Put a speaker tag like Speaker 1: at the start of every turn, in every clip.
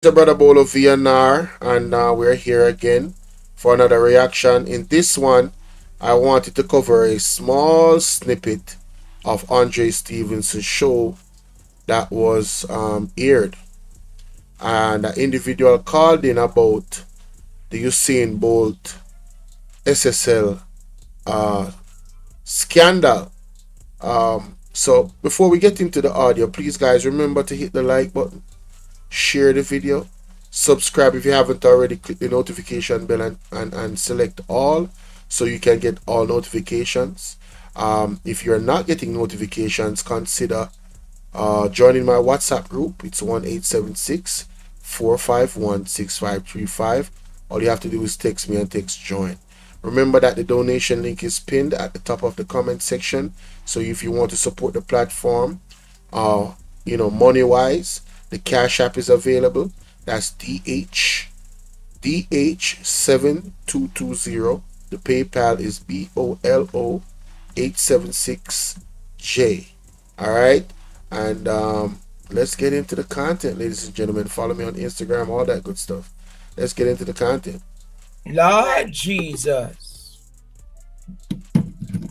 Speaker 1: Your brother Bolo VNR, and we're here again for another reaction. In this one, I wanted to cover a small snippet of Andre Stevens' show that was aired, and an individual called in about the Usain Bolt SSL scandal. So before we get into the audio, please guys remember to hit the like button, share the video, subscribe if you haven't already, click the notification bell and select all so you can get all notifications. If you're not getting notifications, consider joining my WhatsApp group. It's 1-876-451-6535. All you have to do is text me and text join. Remember that the donation link is pinned at the top of the comment section. So if you want to support the platform, money wise, the Cash App is available. That's DH7220. The PayPal is BOLO 876J. All right, and let's get into the content, ladies and gentlemen. Follow me on Instagram, all that good stuff. Let's get into the content.
Speaker 2: Lord Jesus.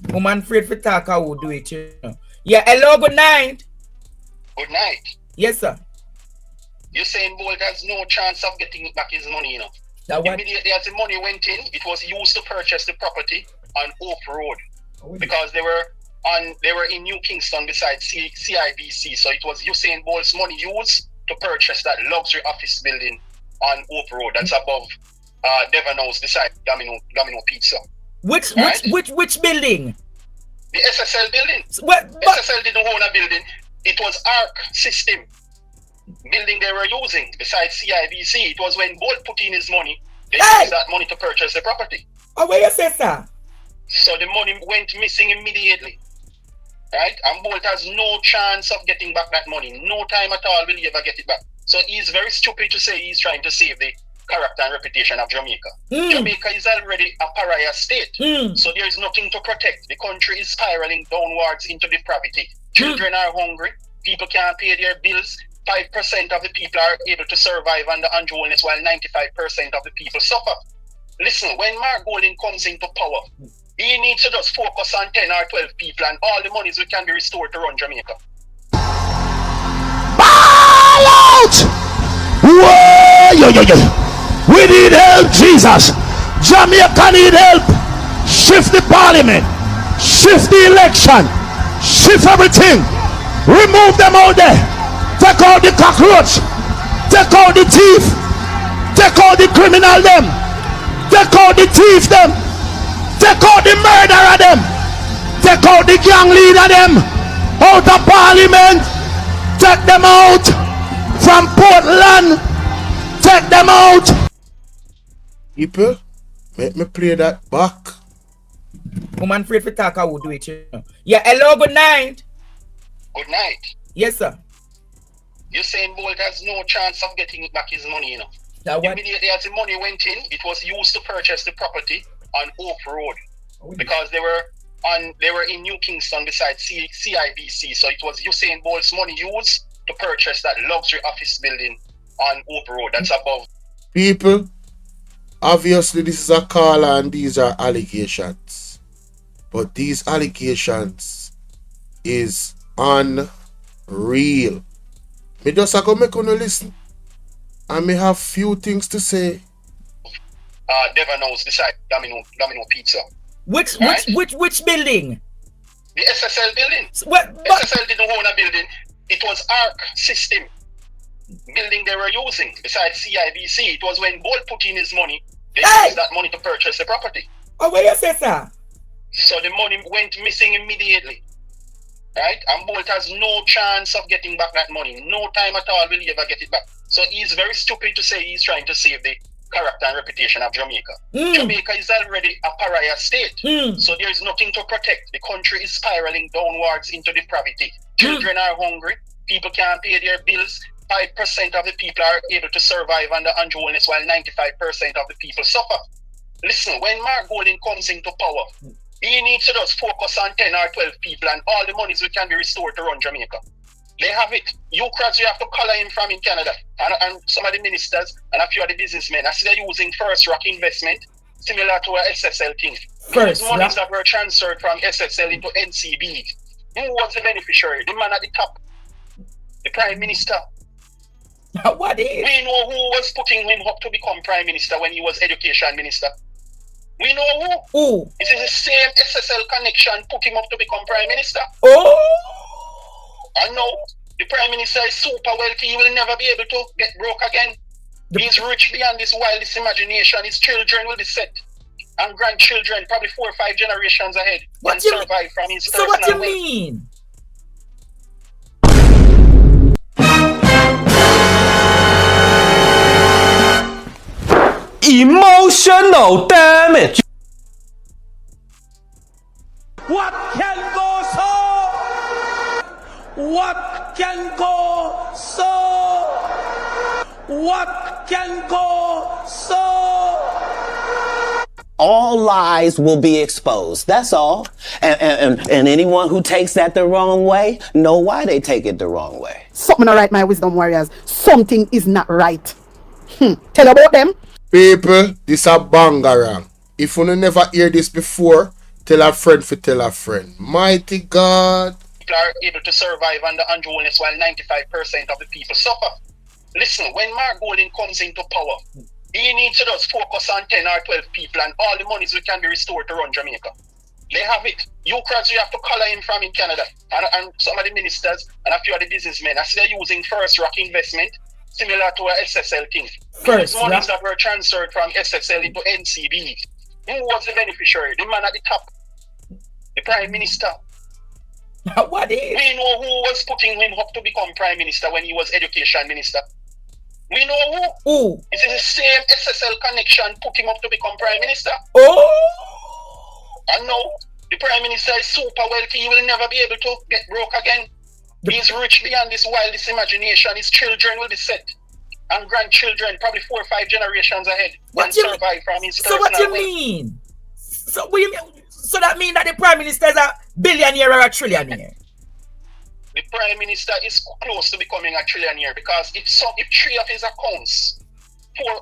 Speaker 2: Woman afraid for talk, I will do it, you know. Yeah, hello, good night.
Speaker 3: Good night.
Speaker 2: Yes, sir.
Speaker 3: Usain Bolt has no chance of getting back his money, you know.
Speaker 2: That what?
Speaker 3: Immediately as the money went in, it was used to purchase the property on Oak Road because they were in New Kingston beside CIBC. So it was Usain Bolt's money used to purchase that luxury office building on Oak Road. That's above Devon House beside Domino Pizza.
Speaker 2: Which building?
Speaker 3: The SSL building.
Speaker 2: What?
Speaker 3: SSL didn't own a building. It was ARC system building they were using besides CIBC. It was when Bolt put in his money, they used that money to purchase the property.
Speaker 2: Oh, where you say, sir?
Speaker 3: So the money went missing immediately. Right? And Bolt has no chance of getting back that money. No time at all will he ever get it back. So he's very stupid to say he's trying to save the character and reputation of Jamaica. Jamaica is already a pariah state. So there is nothing to protect. The country is spiraling downwards into depravity. Children are hungry. People can't pay their bills. 5% of the people are able to survive under unruliness while 95% of the people suffer. Listen, when Mark Golding comes into power, he needs to just focus on 10 or 12 people and all the monies can be restored to run Jamaica.
Speaker 4: Ball out! Whoa, yo. We need help, Jesus. Jamaica need help. Shift the parliament. Shift the election. Shift everything. Remove them out there. Take out the cockroach. Take out the thief. Take out the criminal them. Take out the thief them. Take out the murderer them. Take out the gang leader them. Out of parliament. Take them out from Portland. Take them out.
Speaker 1: People, make me play that back.
Speaker 2: Woman afraid for talk, I will do it, you know. Yeah, hello, good night.
Speaker 3: Good night.
Speaker 2: Yes, sir.
Speaker 3: Usain Bolt has no chance of getting back his money, you know.
Speaker 2: That what?
Speaker 3: Immediately as the money went in, it was used to purchase the property on Oak Road because they were in New Kingston beside CIBC. So it was Usain Bolt's money used to purchase that luxury office building on Oak Road. That's above.
Speaker 1: People, obviously this is a call and these are allegations. But these allegations is unreal. Me just go make you listen. And me have few things to say.
Speaker 3: Devon House beside Domino Pizza.
Speaker 2: Which building?
Speaker 3: The SSL building.
Speaker 2: What?
Speaker 3: SSL didn't own a building. It was ARC system building they were using besides CIBC. It was when Bolt put in his money, they used that money to purchase the property.
Speaker 2: Oh, where you say, sir?
Speaker 3: So the money went missing immediately. Right? And Bolt has no chance of getting back that money. No time at all will he ever get it back. So he's very stupid to say he's trying to save the character and reputation of Jamaica. Jamaica is already a pariah state. So there is nothing to protect. The country is spiraling downwards into depravity. Children are hungry. People can't pay their bills. 5% of the people are able to survive under unruliness while 95% of the people suffer. Listen, when Mark Golding comes into power, he needs to just focus on 10 or 12 people and all the monies can be restored to run Jamaica. They have it. You crowds, you have to color him from in Canada. And some of the ministers and a few of the businessmen. I see they're using First Rock investment, similar to a SSL thing. Those monies that were transferred from SSL into NCB. Who was the beneficiary? The man at the top. The Prime Minister.
Speaker 2: What is?
Speaker 3: We know who was putting him up to become Prime Minister when he was Education Minister. We know who. It is the same SSL connection put him up to become Prime Minister. I know. The Prime Minister is super wealthy. He will never be able to get broke again. He's rich beyond his wildest imagination. His children will be set. And grandchildren, probably 4 or 5 generations ahead.
Speaker 2: What
Speaker 3: you survive from his
Speaker 2: So what you mean?
Speaker 5: Emotional damage.
Speaker 6: What can go so? What can go so? What can go so?
Speaker 5: All lies will be exposed. That's all. And anyone who takes that the wrong way, know why they take it the wrong way.
Speaker 7: Something not right, my wisdom warriors. Something is not right. Tell about them.
Speaker 1: People, this a bangarang. If you never hear this before, tell a friend for tell a friend. Mighty God.
Speaker 3: People are able to survive under unruliness while 95% of the people suffer. Listen, when Mark Golding comes into power, he needs to just focus on 10 or 12 people and all the monies we can be restored to run Jamaica. They have it. You crowds, you have to color him from in Canada. And some of the ministers and a few of the businessmen, I see they're using First Rock investment, similar to a SSL thing. Those monies that were transferred from SSL into NCB. Who was the beneficiary? The man at the top. The Prime Minister.
Speaker 2: What is?
Speaker 3: We know who was putting him up to become Prime Minister when he was Education Minister. We know who. It is the same SSL connection put him up to become Prime Minister. I know. The Prime Minister is super wealthy. He will never be able to get broke again. He's rich beyond his wildest imagination. His children will be set. And grandchildren, probably 4 or 5 generations ahead.
Speaker 2: What
Speaker 3: you survive from his
Speaker 2: So what you mean? So what you mean? So that means that the Prime Minister is a billionaire or a trillionaire?
Speaker 3: The Prime Minister is close to becoming a trillionaire because if 3 of his accounts,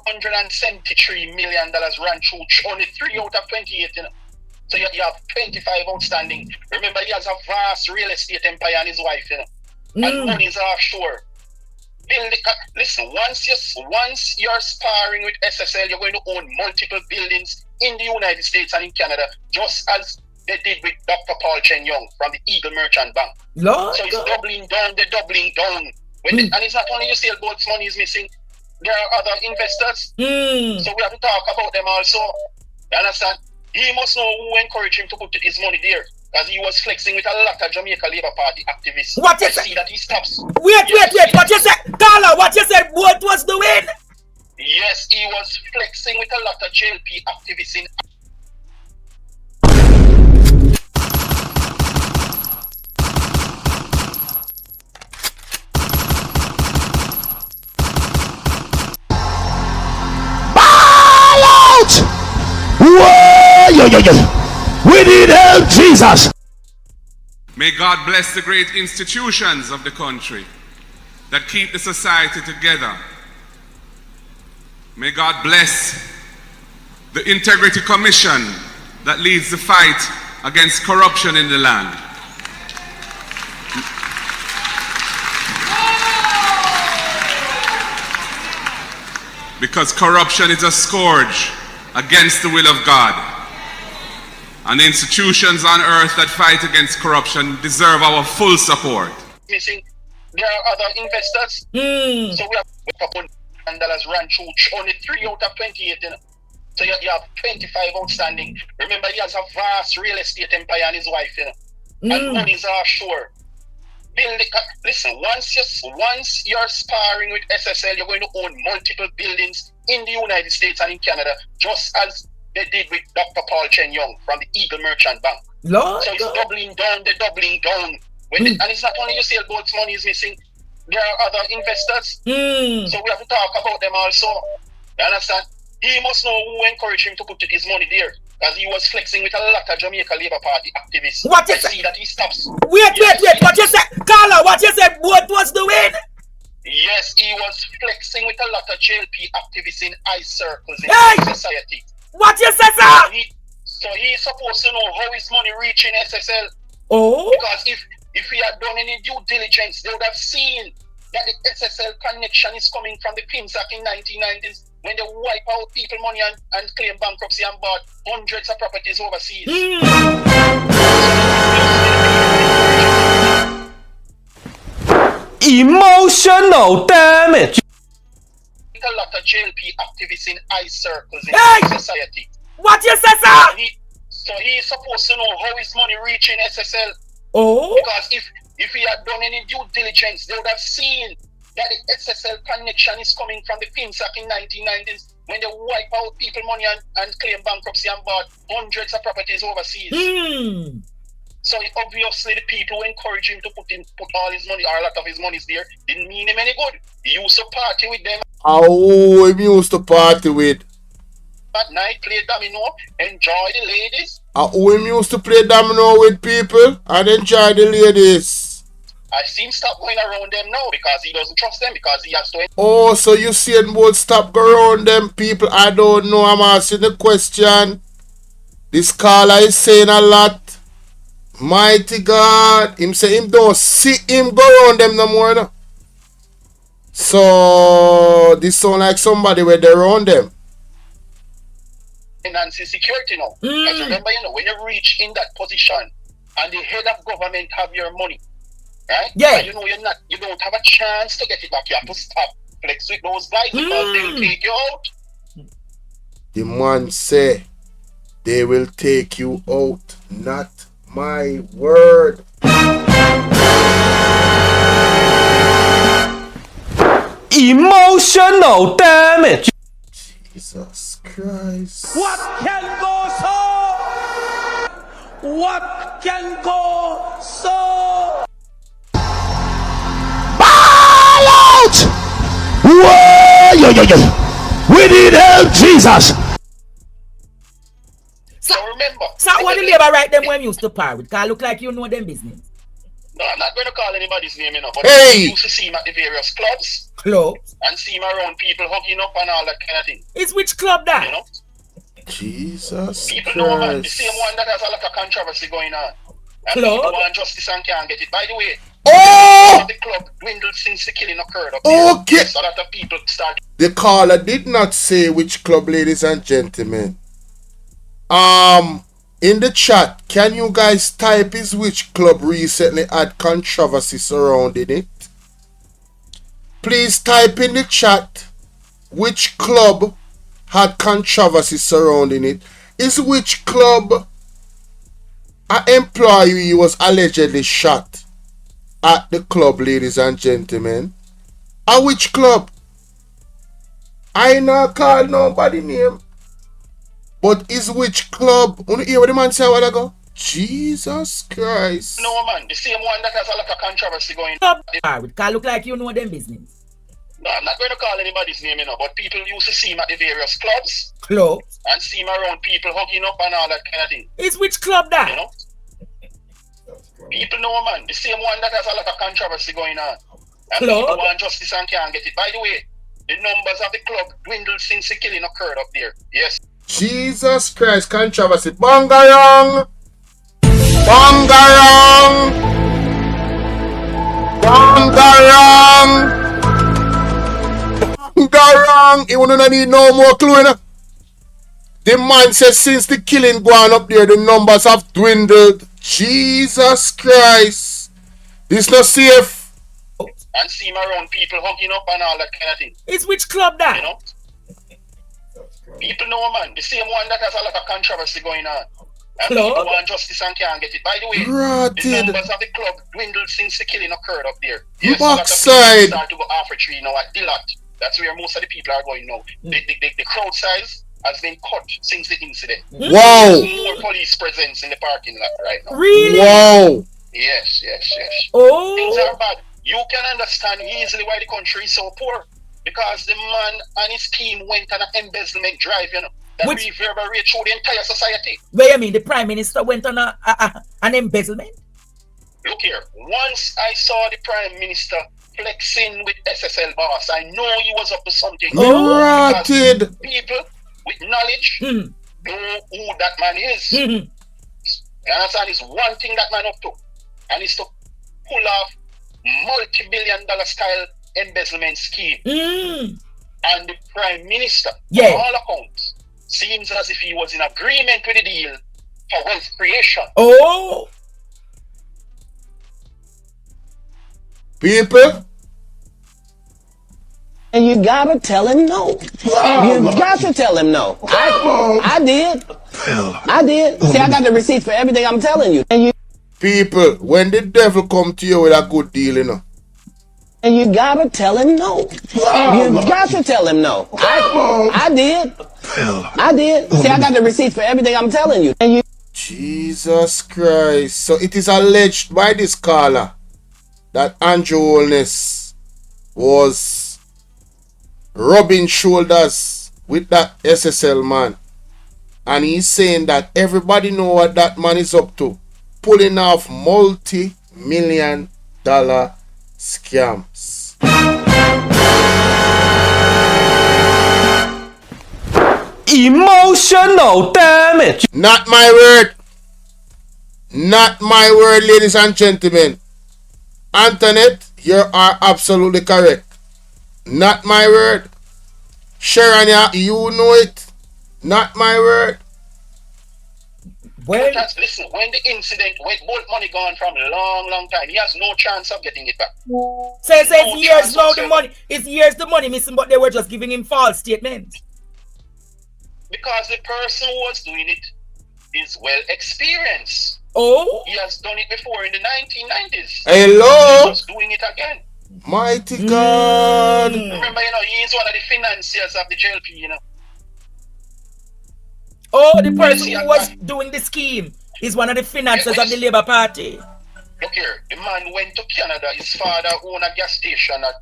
Speaker 3: $473 million ran through only 3 out of 28, you know. So you have 25 outstanding. Remember, he has a vast real estate empire and his wife, you know. And money is offshore. Listen, once you're sparring with SSL, you're going to own multiple buildings in the United States and in Canada, just as they did with Dr. Paul Chen Young from the Eagle Merchant Bank. So it's doubling down, they're doubling down. And it's not only USAIN Boat's money is missing, there are other investors. So we have to talk about them also. You understand? He must know who encouraged him to put his money there. Because he was flexing with a lot of Jamaica Labour Party activists.
Speaker 2: What you
Speaker 3: see that he stops.
Speaker 2: Wait. What you said? Carla, what you said? What was doing?
Speaker 3: Yes, he was flexing with a lot of JLP activists in.
Speaker 4: Ball out! Whoa! We need help, Jesus.
Speaker 8: May God bless the great institutions of the country that keep the society together. May God bless the Integrity Commission that leads the fight against corruption in the land. Because corruption is a scourge against the will of God. And the institutions on earth that fight against corruption deserve our full support.
Speaker 3: Missing, there are other investors. So we have $1 ran through only 3 out of 28. You know? So you have 25 outstanding. Remember, he has a vast real estate empire and his wife. You know? And money is offshore. Listen, once you're sparring with SSL, you're going to own multiple buildings in the United States and in Canada, just as they did with Dr. Paul Chen Young from the Eagle Merchant Bank. So it's doubling down, they're doubling down. And it's not only USAIN Boat's money is missing, there are other investors. So we have to talk about them also. You understand? He must know who encouraged him to put his money there. Because he was flexing with a lot of Jamaica Labour Party activists.
Speaker 2: What you
Speaker 3: I
Speaker 2: say?
Speaker 3: see that he stops.
Speaker 2: Wait. What you said? Carla, what you said? What was doing?
Speaker 3: Yes, he was flexing with a lot of JLP activists in high circles in
Speaker 2: Hey!
Speaker 3: society.
Speaker 2: What you said, sir?
Speaker 3: So he's supposed to know how his money reaching SSL.
Speaker 2: Oh.
Speaker 3: Because if he had done any due diligence, they would have seen that the SSL connection is coming from the PIMSAC in 1990s when they wipe out people money and claim bankruptcy and bought hundreds of properties overseas.
Speaker 6: Emotional damage.
Speaker 3: A lot of JLP activists in high circles in society.
Speaker 2: What you say, sir?
Speaker 3: So he's supposed to know how his money reaching SSL.
Speaker 2: Oh.
Speaker 3: Because if he had done any due diligence, they would have seen that the SSL connection is coming from the PIMSAC in 1990s when they wipe out people money and claim bankruptcy and bought hundreds of properties overseas. So obviously the people who encourage him to put all his money, or a lot of his money there, didn't mean him any good. He used to party with them
Speaker 1: Oh, he used to party with.
Speaker 3: at night, play domino, enjoy the ladies.
Speaker 1: Who him used to play domino with people and enjoy the ladies.
Speaker 3: I see him stop going around them now because he doesn't trust them, because he has to.
Speaker 1: Oh, so you saying both stop go around them people? I don't know. I'm asking the question. This caller is saying a lot. Mighty God. Him say him don't see him go around them no more. No? So this sound like somebody where they're around them.
Speaker 3: Financial security now. Because remember, when you reach in that position and the head of government have your money, right?
Speaker 2: Yeah.
Speaker 3: And you don't have a chance to get it back. You have to stop flex with those guys because they'll take you out.
Speaker 1: The man say they will take you out. Not my word.
Speaker 6: Emotional damage.
Speaker 1: Jesus Christ.
Speaker 6: What can go so? What can go so?
Speaker 4: Ball out! Whoa! We need help, Jesus.
Speaker 3: So remember.
Speaker 2: So what the labor right them when you used to par with? Cause look like you know them business.
Speaker 3: No, I'm not going to call anybody's name, but
Speaker 1: Hey!
Speaker 3: you used to see him at the various clubs. And see him around people hugging up and all that kind of thing.
Speaker 2: It's which club that?
Speaker 1: Jesus
Speaker 3: People know, man. The
Speaker 1: Christ.
Speaker 3: same one that has a lot of controversy going on. And
Speaker 2: Club?
Speaker 3: people want justice and can't get it. By the way,
Speaker 1: Oh!
Speaker 3: the club dwindled since the killing occurred up there.
Speaker 1: Okay.
Speaker 3: So a lot of people start.
Speaker 1: The caller did not say which club, ladies and gentlemen. In the chat, can you guys type is which club recently had controversy surrounding it? Please type in the chat which club had controversy surrounding it. Is which club an employee was allegedly shot at the club, ladies and gentlemen? A which club? I not call nobody name. But is which club? You hear what the man say a while ago? Jesus Christ.
Speaker 3: No, man. The same one that has a lot of controversy going
Speaker 2: Club par with. Cause look like you know them business.
Speaker 3: No, I'm not going to call anybody's name, but people used to see him at the various clubs. And see him around people hugging up and all that kind of thing.
Speaker 2: It's which club that?
Speaker 3: People know, man. The same one that has a lot of controversy going on. And people want justice and can't get it. By the way, the numbers of the club dwindled since the killing occurred up there. Yes.
Speaker 1: Jesus Christ, controversy. Bangarang! Bangarang! Bangarang! Bangarang! You wanna need no more clue, you know? The man says since the killing gone up there, the numbers have dwindled. Jesus Christ. This not safe.
Speaker 3: And see him around people hugging up and all that kind of thing.
Speaker 2: It's which club that?
Speaker 3: People know, man. The same one that has a lot of controversy going on. And people want justice and can't get it. By the way, the numbers of the club dwindled since the killing occurred up there. Yes,
Speaker 1: Backside.
Speaker 3: A lot of people start to go half a tree now at Dillat. That's where most of the people are going now. The crowd size has been cut since the incident.
Speaker 1: Wow.
Speaker 3: More police presence in the parking lot right now.
Speaker 2: Really?
Speaker 1: Wow.
Speaker 3: Yes.
Speaker 2: Oh.
Speaker 3: Things are bad. You can understand easily why the country is so poor. Because the man and his team went on an embezzlement drive, that
Speaker 2: Which-
Speaker 3: reverberate through the entire society.
Speaker 2: Where you mean the Prime Minister went on an embezzlement?
Speaker 3: Look here, once I saw the Prime Minister flexing with SSL boss, I know he was up to something.
Speaker 1: Rotted.
Speaker 3: People with knowledge know who that man is. You understand? It's one thing that man up to, and it's to pull off multi-billion-dollar style embezzlement scheme. And the Prime Minister,
Speaker 2: Yeah.
Speaker 3: on all accounts, seems as if he was in agreement with the deal for wealth creation.
Speaker 2: Oh,
Speaker 1: People,
Speaker 5: And you gotta tell him no. You got to tell him no. I did. I did. See, I got the receipts for everything I'm telling you.
Speaker 1: people, when the devil come to you with a good deal, you know,
Speaker 5: And you gotta tell him no. You got to tell him no. I did. I did. See, I got the receipts for everything I'm telling you. And you
Speaker 1: Jesus Christ. So it is alleged by this caller that Andrew Holness was rubbing shoulders with that SSL man. And he's saying that everybody know what that man is up to. Pulling off multi-million-dollar scams.
Speaker 6: Emotional damage.
Speaker 1: Not my word. Not my word, ladies and gentlemen. Antoinette, you are absolutely correct. Not my word. Sharon, you know it. Not my word.
Speaker 2: well,
Speaker 3: Just listen, when the incident, when both money gone from a long time, he has no chance of getting it back.
Speaker 2: so it's years now the money. It's years the money missing, but they were just giving him false statements.
Speaker 3: Because the person who was doing it is well experienced.
Speaker 2: Oh,
Speaker 3: He has done it before in the 1990s.
Speaker 1: Hello.
Speaker 3: He's doing it again.
Speaker 1: Mighty God.
Speaker 3: Remember, he is one of the financiers of the JLP,
Speaker 2: Oh, the person who was doing the scheme is one of the financiers of the Labour Party.
Speaker 3: Look here, the man went to Canada. His father owned a gas station at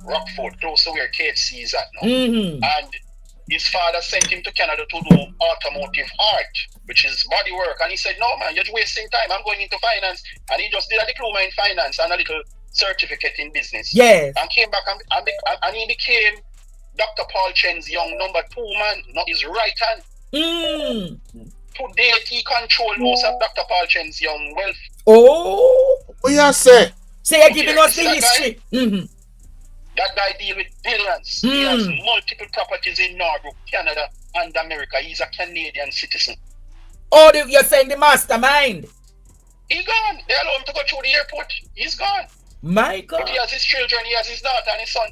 Speaker 3: Rockford, close to where KFC is at now. And his father sent him to Canada to do automotive art, which is body work. And he said, no, man, you're wasting time. I'm going into finance. And he just did a diploma in finance and a little certificate in business.
Speaker 2: Yes.
Speaker 3: And came back and he became Dr. Paul Chen's young number 2 man, not his right hand. To date, he controlled most of Dr. Paul Chen's young wealth.
Speaker 2: Oh,
Speaker 1: What you say?
Speaker 2: so you're giving us the history.
Speaker 3: That guy deal with billions. He has multiple properties in Norfolk, Canada, and America. He's a Canadian citizen.
Speaker 2: Oh, you're saying the mastermind.
Speaker 3: He gone. They allow him to go through the airport. He's gone.
Speaker 2: My
Speaker 3: But
Speaker 2: God.
Speaker 3: he has his children, he has his daughter and his son.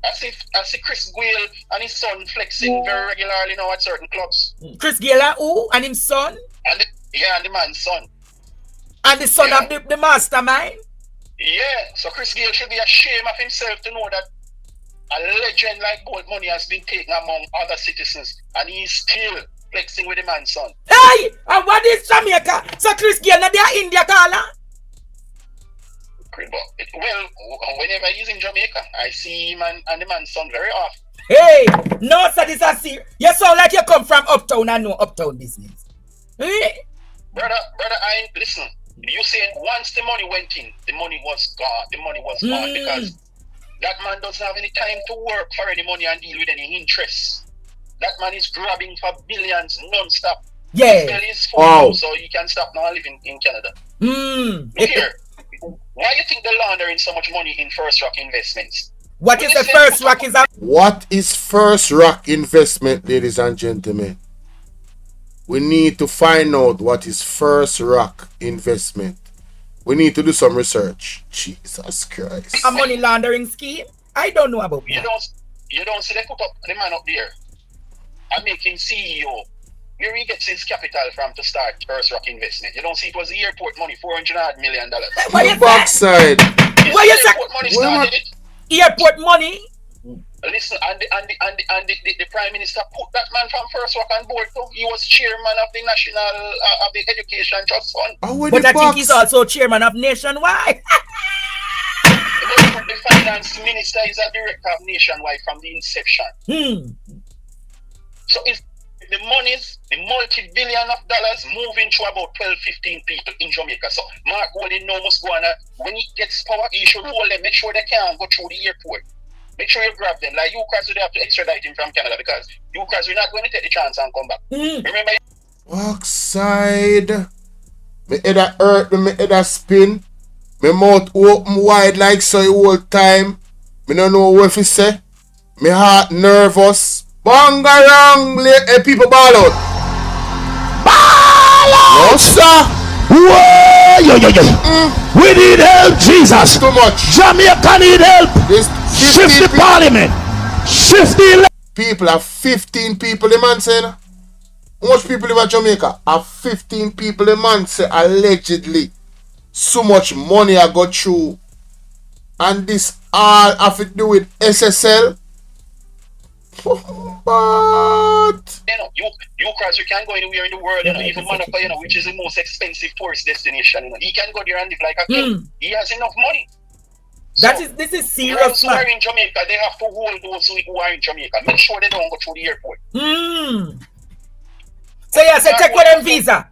Speaker 3: I see Chris Gwale and his son flexing very regularly now at certain clubs.
Speaker 2: Chris Gale, who? And his son?
Speaker 3: And the man's son.
Speaker 2: And the son of the mastermind?
Speaker 3: Yeah, so Chris Gale should be ashamed of himself to know that a legend like Gold Money has been taken among other citizens and he's still flexing with the man's son.
Speaker 2: Hey! And what is Jamaica? So Chris Gale, they are India caller?
Speaker 3: Well, whenever he's in Jamaica, I see him and the man's son very often.
Speaker 2: Hey! No, sir, this is serious. You sound like you come from uptown and know uptown business. Hey?
Speaker 3: Brother, listen. You saying once the money went in, the money was gone. The money was gone because that man doesn't have any time to work for any money and deal with any interest. That man is grabbing for billions non-stop.
Speaker 2: Yeah.
Speaker 3: His belly is full, so he can stop now living in Canada. Look here. Why do you think they're laundering so much money in First Rock Investments?
Speaker 2: What is the First Rock?
Speaker 1: What is First Rock Investment, ladies and gentlemen? We need to find out what is First Rock Investment. We need to do some research. Jesus Christ.
Speaker 2: A money laundering scheme? I don't know about that.
Speaker 3: You don't see they put up the man up there and make him CEO. Where he gets his capital from to start First Rock Investment. You don't see it was the airport money, $400 million.
Speaker 2: What you
Speaker 1: backside?
Speaker 2: What you say?
Speaker 3: Airport money started it.
Speaker 2: Airport money?
Speaker 3: Listen, and the Prime Minister put that man from First Rock on board too. He was chairman of the National of the Education Trust Fund.
Speaker 2: But I think he's also chairman of Nationwide.
Speaker 3: The finance minister is a director of Nationwide from the inception. So it's the monies, the multi-billion of dollars moving through about 12, 15 people in Jamaica. So Mark Golding now must go on when he gets power, he should hold them, make sure they can't go through the airport. Make sure you grab them. Like you guys, they have to extradite him from Canada because you guys, we're not going to take the chance and come back. Remember?
Speaker 1: Backside. Me head a hurt, me head a spin. My mouth open wide like so the whole time. Me don't know what to say. My heart nervous. Bangarang, people ball out.
Speaker 4: Ball out!
Speaker 1: No, sir.
Speaker 4: Whoa! Yo, yo, yo. We need help, Jesus.
Speaker 1: Too much.
Speaker 4: Jamaica need help.
Speaker 1: This
Speaker 4: Shift the parliament. Shift the
Speaker 1: people are 15 people, the man said. How much people live in Jamaica? Are 15 people, the man say, allegedly. So much money I got through. And this all have to do with SSL. But
Speaker 3: you cross, you can't go anywhere in the world, you know, even Monaco, you know, which is the most expensive tourist destination, you know. He can go there and live like a king. He has enough money. So,
Speaker 2: this is serious,
Speaker 3: man. Who are in Jamaica, they have to hold those who are in Jamaica. Make sure they don't go through the airport.
Speaker 2: So yeah, so check for them visa.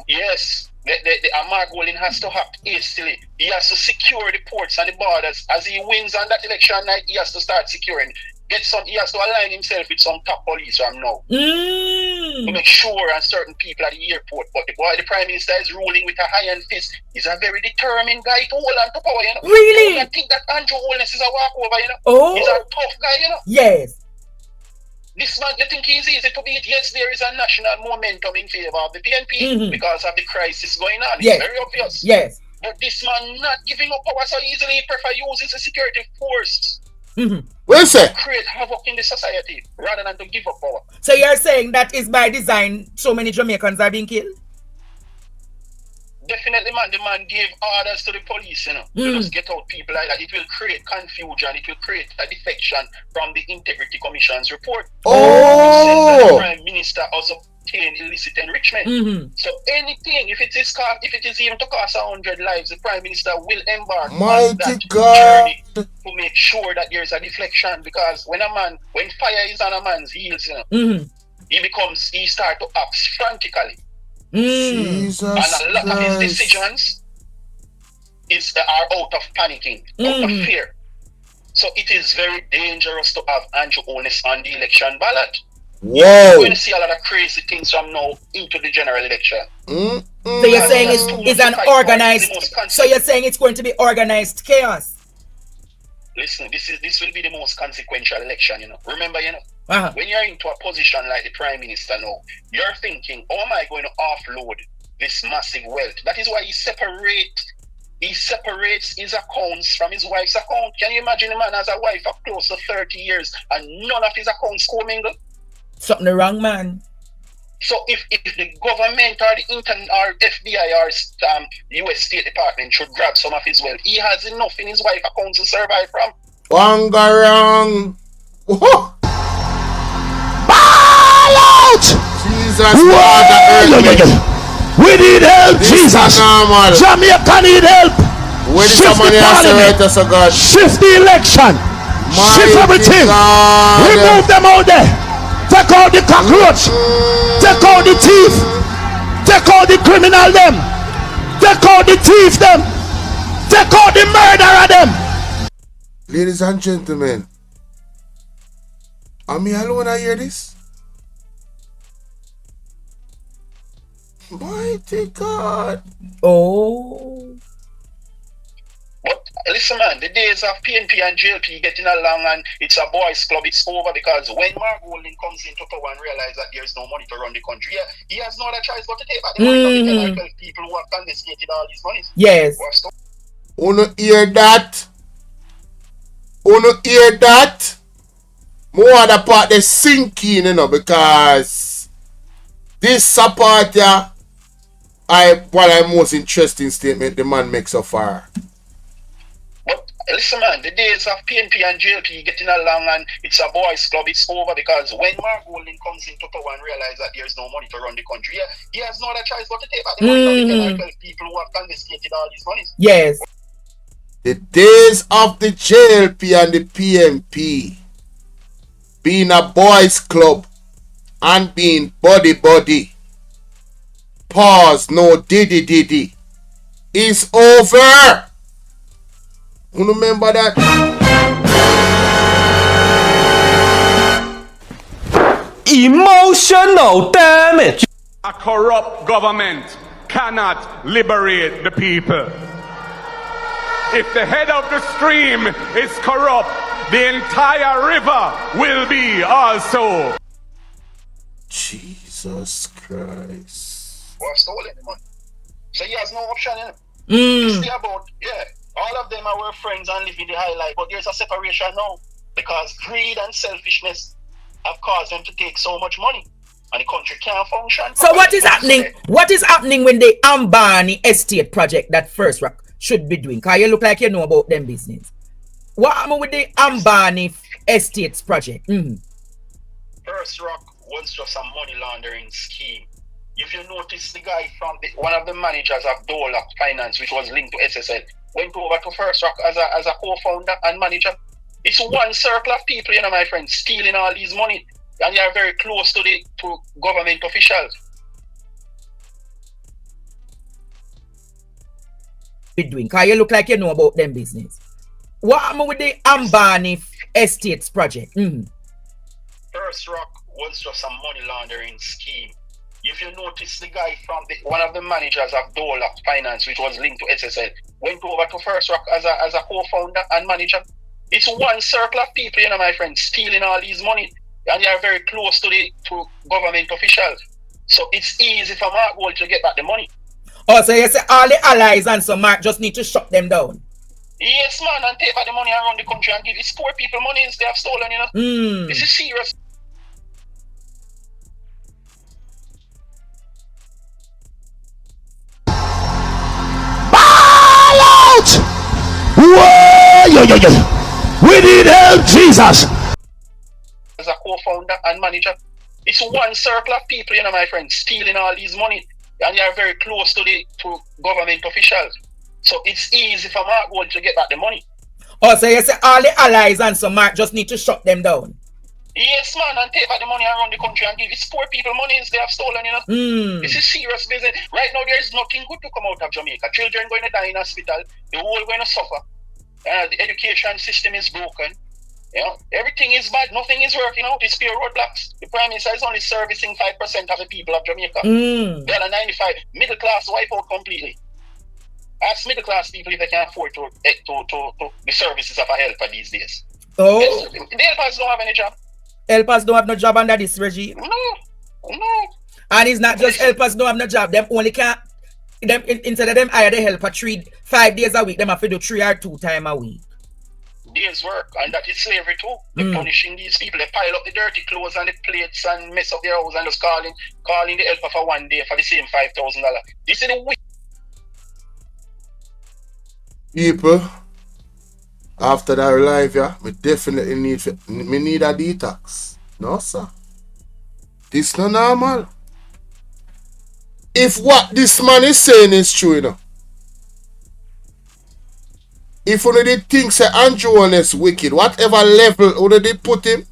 Speaker 3: Yes. The Mark Golding has to act hastily. He has to secure the ports and the borders. As he wins on that election night, he has to start securing. He has to align himself with some top police from now. To make sure on certain people at the airport. But the Prime Minister is ruling with a iron fist. He's a very determined guy to hold on to power, you know.
Speaker 2: Really?
Speaker 3: I think that Andrew Holness is a walkover, you know.
Speaker 2: Oh.
Speaker 3: He's a tough guy, you know.
Speaker 2: Yes.
Speaker 3: This man, you think he's easy to beat? Yes, there is a national momentum in favor of the PNP because of the crisis going on. It's very obvious.
Speaker 2: Yes.
Speaker 3: But this man not giving up power so easily, he prefer using the security force.
Speaker 1: What is it?
Speaker 3: Create havoc in the society rather than to give up power.
Speaker 2: So you're saying that is by design so many Jamaicans are being killed?
Speaker 3: Definitely, man. The man gave orders to the police, you know, to just get out people like that. It will create confusion. It will create a defection from the Integrity Commission's report.
Speaker 1: Oh!
Speaker 3: The Prime Minister also obtained illicit enrichment. So anything, if it is even to cost 100 lives, the Prime Minister will embark on that journey to make sure that there is a deflection. Because when fire is on a man's heels, you know, he start to act frantically.
Speaker 1: Jesus
Speaker 3: and a lot of his decisions are out of panicking, out of fear. So it is very dangerous to have Andrew Holness on the election ballot.
Speaker 1: Whoa!
Speaker 3: You're going to see a lot of crazy things from now into the general election.
Speaker 2: So you're saying it's an organized. So you're saying it's going to be organized chaos.
Speaker 3: Listen, this will be the most consequential election. You know, remember, you know. When you're into a position like the Prime Minister now, you're thinking, how am I going to offload this massive wealth? That is why he separates his accounts from his wife's account. Can you imagine a man has a wife of close to 30 years and none of his accounts commingle?
Speaker 2: Something wrong, man.
Speaker 3: So if the government or the FBI or US State Department should grab some of his wealth, he has enough in his wife's account to survive from.
Speaker 1: Wangarang.
Speaker 4: Ball out!
Speaker 1: Jesus,
Speaker 4: we need help,
Speaker 1: this
Speaker 4: Jesus. Jamaica need help.
Speaker 1: When is somebody has to write us a God?
Speaker 4: Shift the election. Shift everything. Remove them out there. Take out the cockroach. Take out the thief. Take out the criminal them. Take out the thief them. Take out the murderer them.
Speaker 1: Ladies and gentlemen, am I alone I hear this? Mighty God.
Speaker 2: Oh.
Speaker 3: But listen, man, the days of PNP and JLP getting along and it's a boys club, it's over because when Mark Golding comes into power and realizes that there's no money to run the country, he has no other choice but to take back the money from the people who have confiscated all these monies.
Speaker 2: Yes.
Speaker 1: Wanna hear that? More other part they sinking, you know, because this support one of the most interesting statement the man makes so far.
Speaker 3: But listen, man, the days of PNP and JLP getting along and it's a boys club, it's over because when Mark Golding comes into power and realizes that there's no money to run the country, he has no other choice but to take back the money from the people who have confiscated all these monies.
Speaker 2: Yes.
Speaker 1: The days of the JLP and the PNP being a boys club and being buddy. Pause, no diddy is over. You remember that?
Speaker 6: Emotional damage.
Speaker 8: A corrupt government cannot liberate the people. If the head of the stream is corrupt, the entire river will be also.
Speaker 1: Jesus Christ.
Speaker 3: Or stolen the money. So he has no option in it. It's still about, all of them are our friends and living the high life, but there's a separation now because greed and selfishness have caused them to take so much money and the country can't function.
Speaker 2: So what is happening? What is happening when the Ambani estate project that First Rock should be doing? Because you look like you know about them business. What happened with the Ambani estates project?
Speaker 3: First Rock was just a money laundering scheme. If you notice, the guy from one of the managers of Bolo Finance, which was linked to SSL, went over to First Rock as a co-founder and manager. It's one circle of people, my friend, stealing all these money, and they are very close to government officials.
Speaker 2: Doing? Because you look like you know about them business. What happened with the Ambani estates project?
Speaker 3: First Rock was just a money laundering scheme. If you notice, the guy from one of the managers of Bolo Finance, which was linked to SSL, went over to First Rock as a co-founder and manager. It's one circle of people, my friend, stealing all these money, and they are very close to government officials. So it's easy for Mark Gold to get back the money.
Speaker 2: Oh, so you say all the allies and so Mark just need to shut them down?
Speaker 3: Yes, man, and take back the money around the country and give these poor people money they have stolen, This is serious.
Speaker 4: Whoa, we need help, Jesus.
Speaker 3: As a co-founder and manager, it's one circle of people, my friend, stealing all these money, and they are very close to government officials. So it's easy for Mark Gold to get back the money.
Speaker 2: Oh, so you say all the allies and so Mark just need to shut them down?
Speaker 3: Yes, man, and take back the money around the country and give these poor people money they have stolen, This is serious business. Right now, there is nothing good to come out of Jamaica. Children going to die in hospital. The whole going to suffer. The education system is broken. Everything is bad. Nothing is working out. It's pure roadblocks. The Prime Minister is only servicing 5% of the people of Jamaica. The other 95, middle class wipe out completely. Ask middle class people if they can afford to the services of a helper these days.
Speaker 2: Oh,
Speaker 3: the helpers don't have any job.
Speaker 2: Helpers don't have no job under this regime.
Speaker 3: No.
Speaker 2: And it's not just helpers don't have no job. Them only can't. Them instead of them hire the helper 5 days a week, them have to do 3 or 2 times a week.
Speaker 3: Days work, and that is slavery too. They're punishing these people. They pile up the dirty clothes and the plates and mess up their house and just calling the helper for 1 day for the same $5,000. This is the way.
Speaker 1: People, after that live, we definitely need a detox. No, sir. This not normal. If what this man is saying is true, if one of the things that Andrew is wicked, whatever level one of they put him,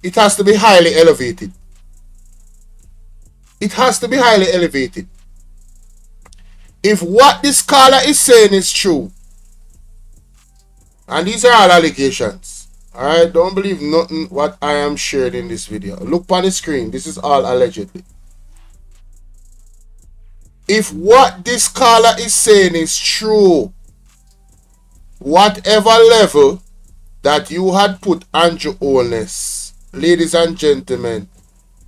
Speaker 1: it has to be highly elevated. It has to be highly elevated. If what this scholar is saying is true, and these are all allegations, alright, don't believe nothing what I am shared in this video. Look on the screen, this is all allegedly. If what this scholar is saying is true, whatever level that you had put Andrew Holness, ladies and gentlemen,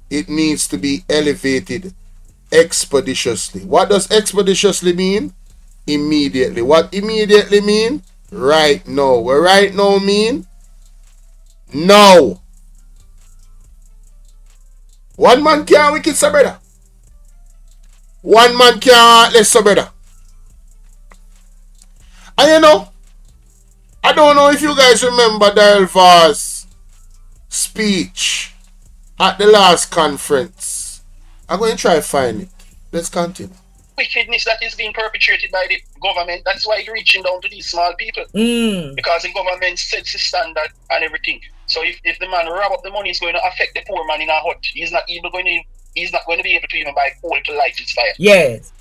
Speaker 1: it needs to be elevated expeditiously. What does expeditiously mean? Immediately. What immediately mean? Right now. What right now mean? Now. One man can't wicked, so brother. One man can't less, so brother. And I don't know if you guys remember Delvar's speech at the last conference. I'm going to try to find it. Let's continue.
Speaker 3: Wickedness that is being perpetrated by the government. That's why it's reaching down to these small people. Because the government sets the standard and everything. So if the man rob up the money, it's going to affect the poor man in a hut. He's not going to be able to even buy coal to light his fire.
Speaker 2: Yes.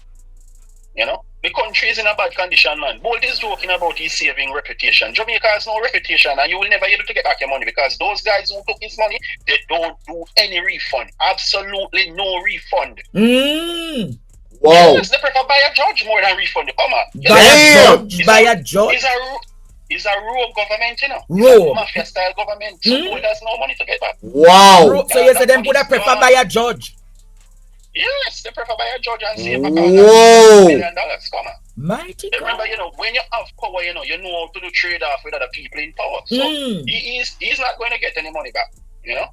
Speaker 3: You know? The country is in a bad condition, man. Bolt is joking about his saving reputation. Jamaica has no reputation, and you will never be able to get back your money because those guys who took his money, they don't do any refund. Absolutely no refund.
Speaker 1: Wow.
Speaker 3: Yes, they prefer buy a judge more than refund the bomber.
Speaker 2: Buy a judge.
Speaker 3: It's a rogue government, you know.
Speaker 2: Rogue.
Speaker 3: Mafia style government. So Bolt has no money to get back.
Speaker 1: Wow.
Speaker 2: So you say them would prefer buy a judge.
Speaker 3: Yes, they prefer buy a judge and save $1
Speaker 1: Whoa.
Speaker 3: million. Come on.
Speaker 2: Mighty God.
Speaker 3: Remember, you know, when you have power, you know how to do trade off with other people in power. So he's not going to get any money back, you know.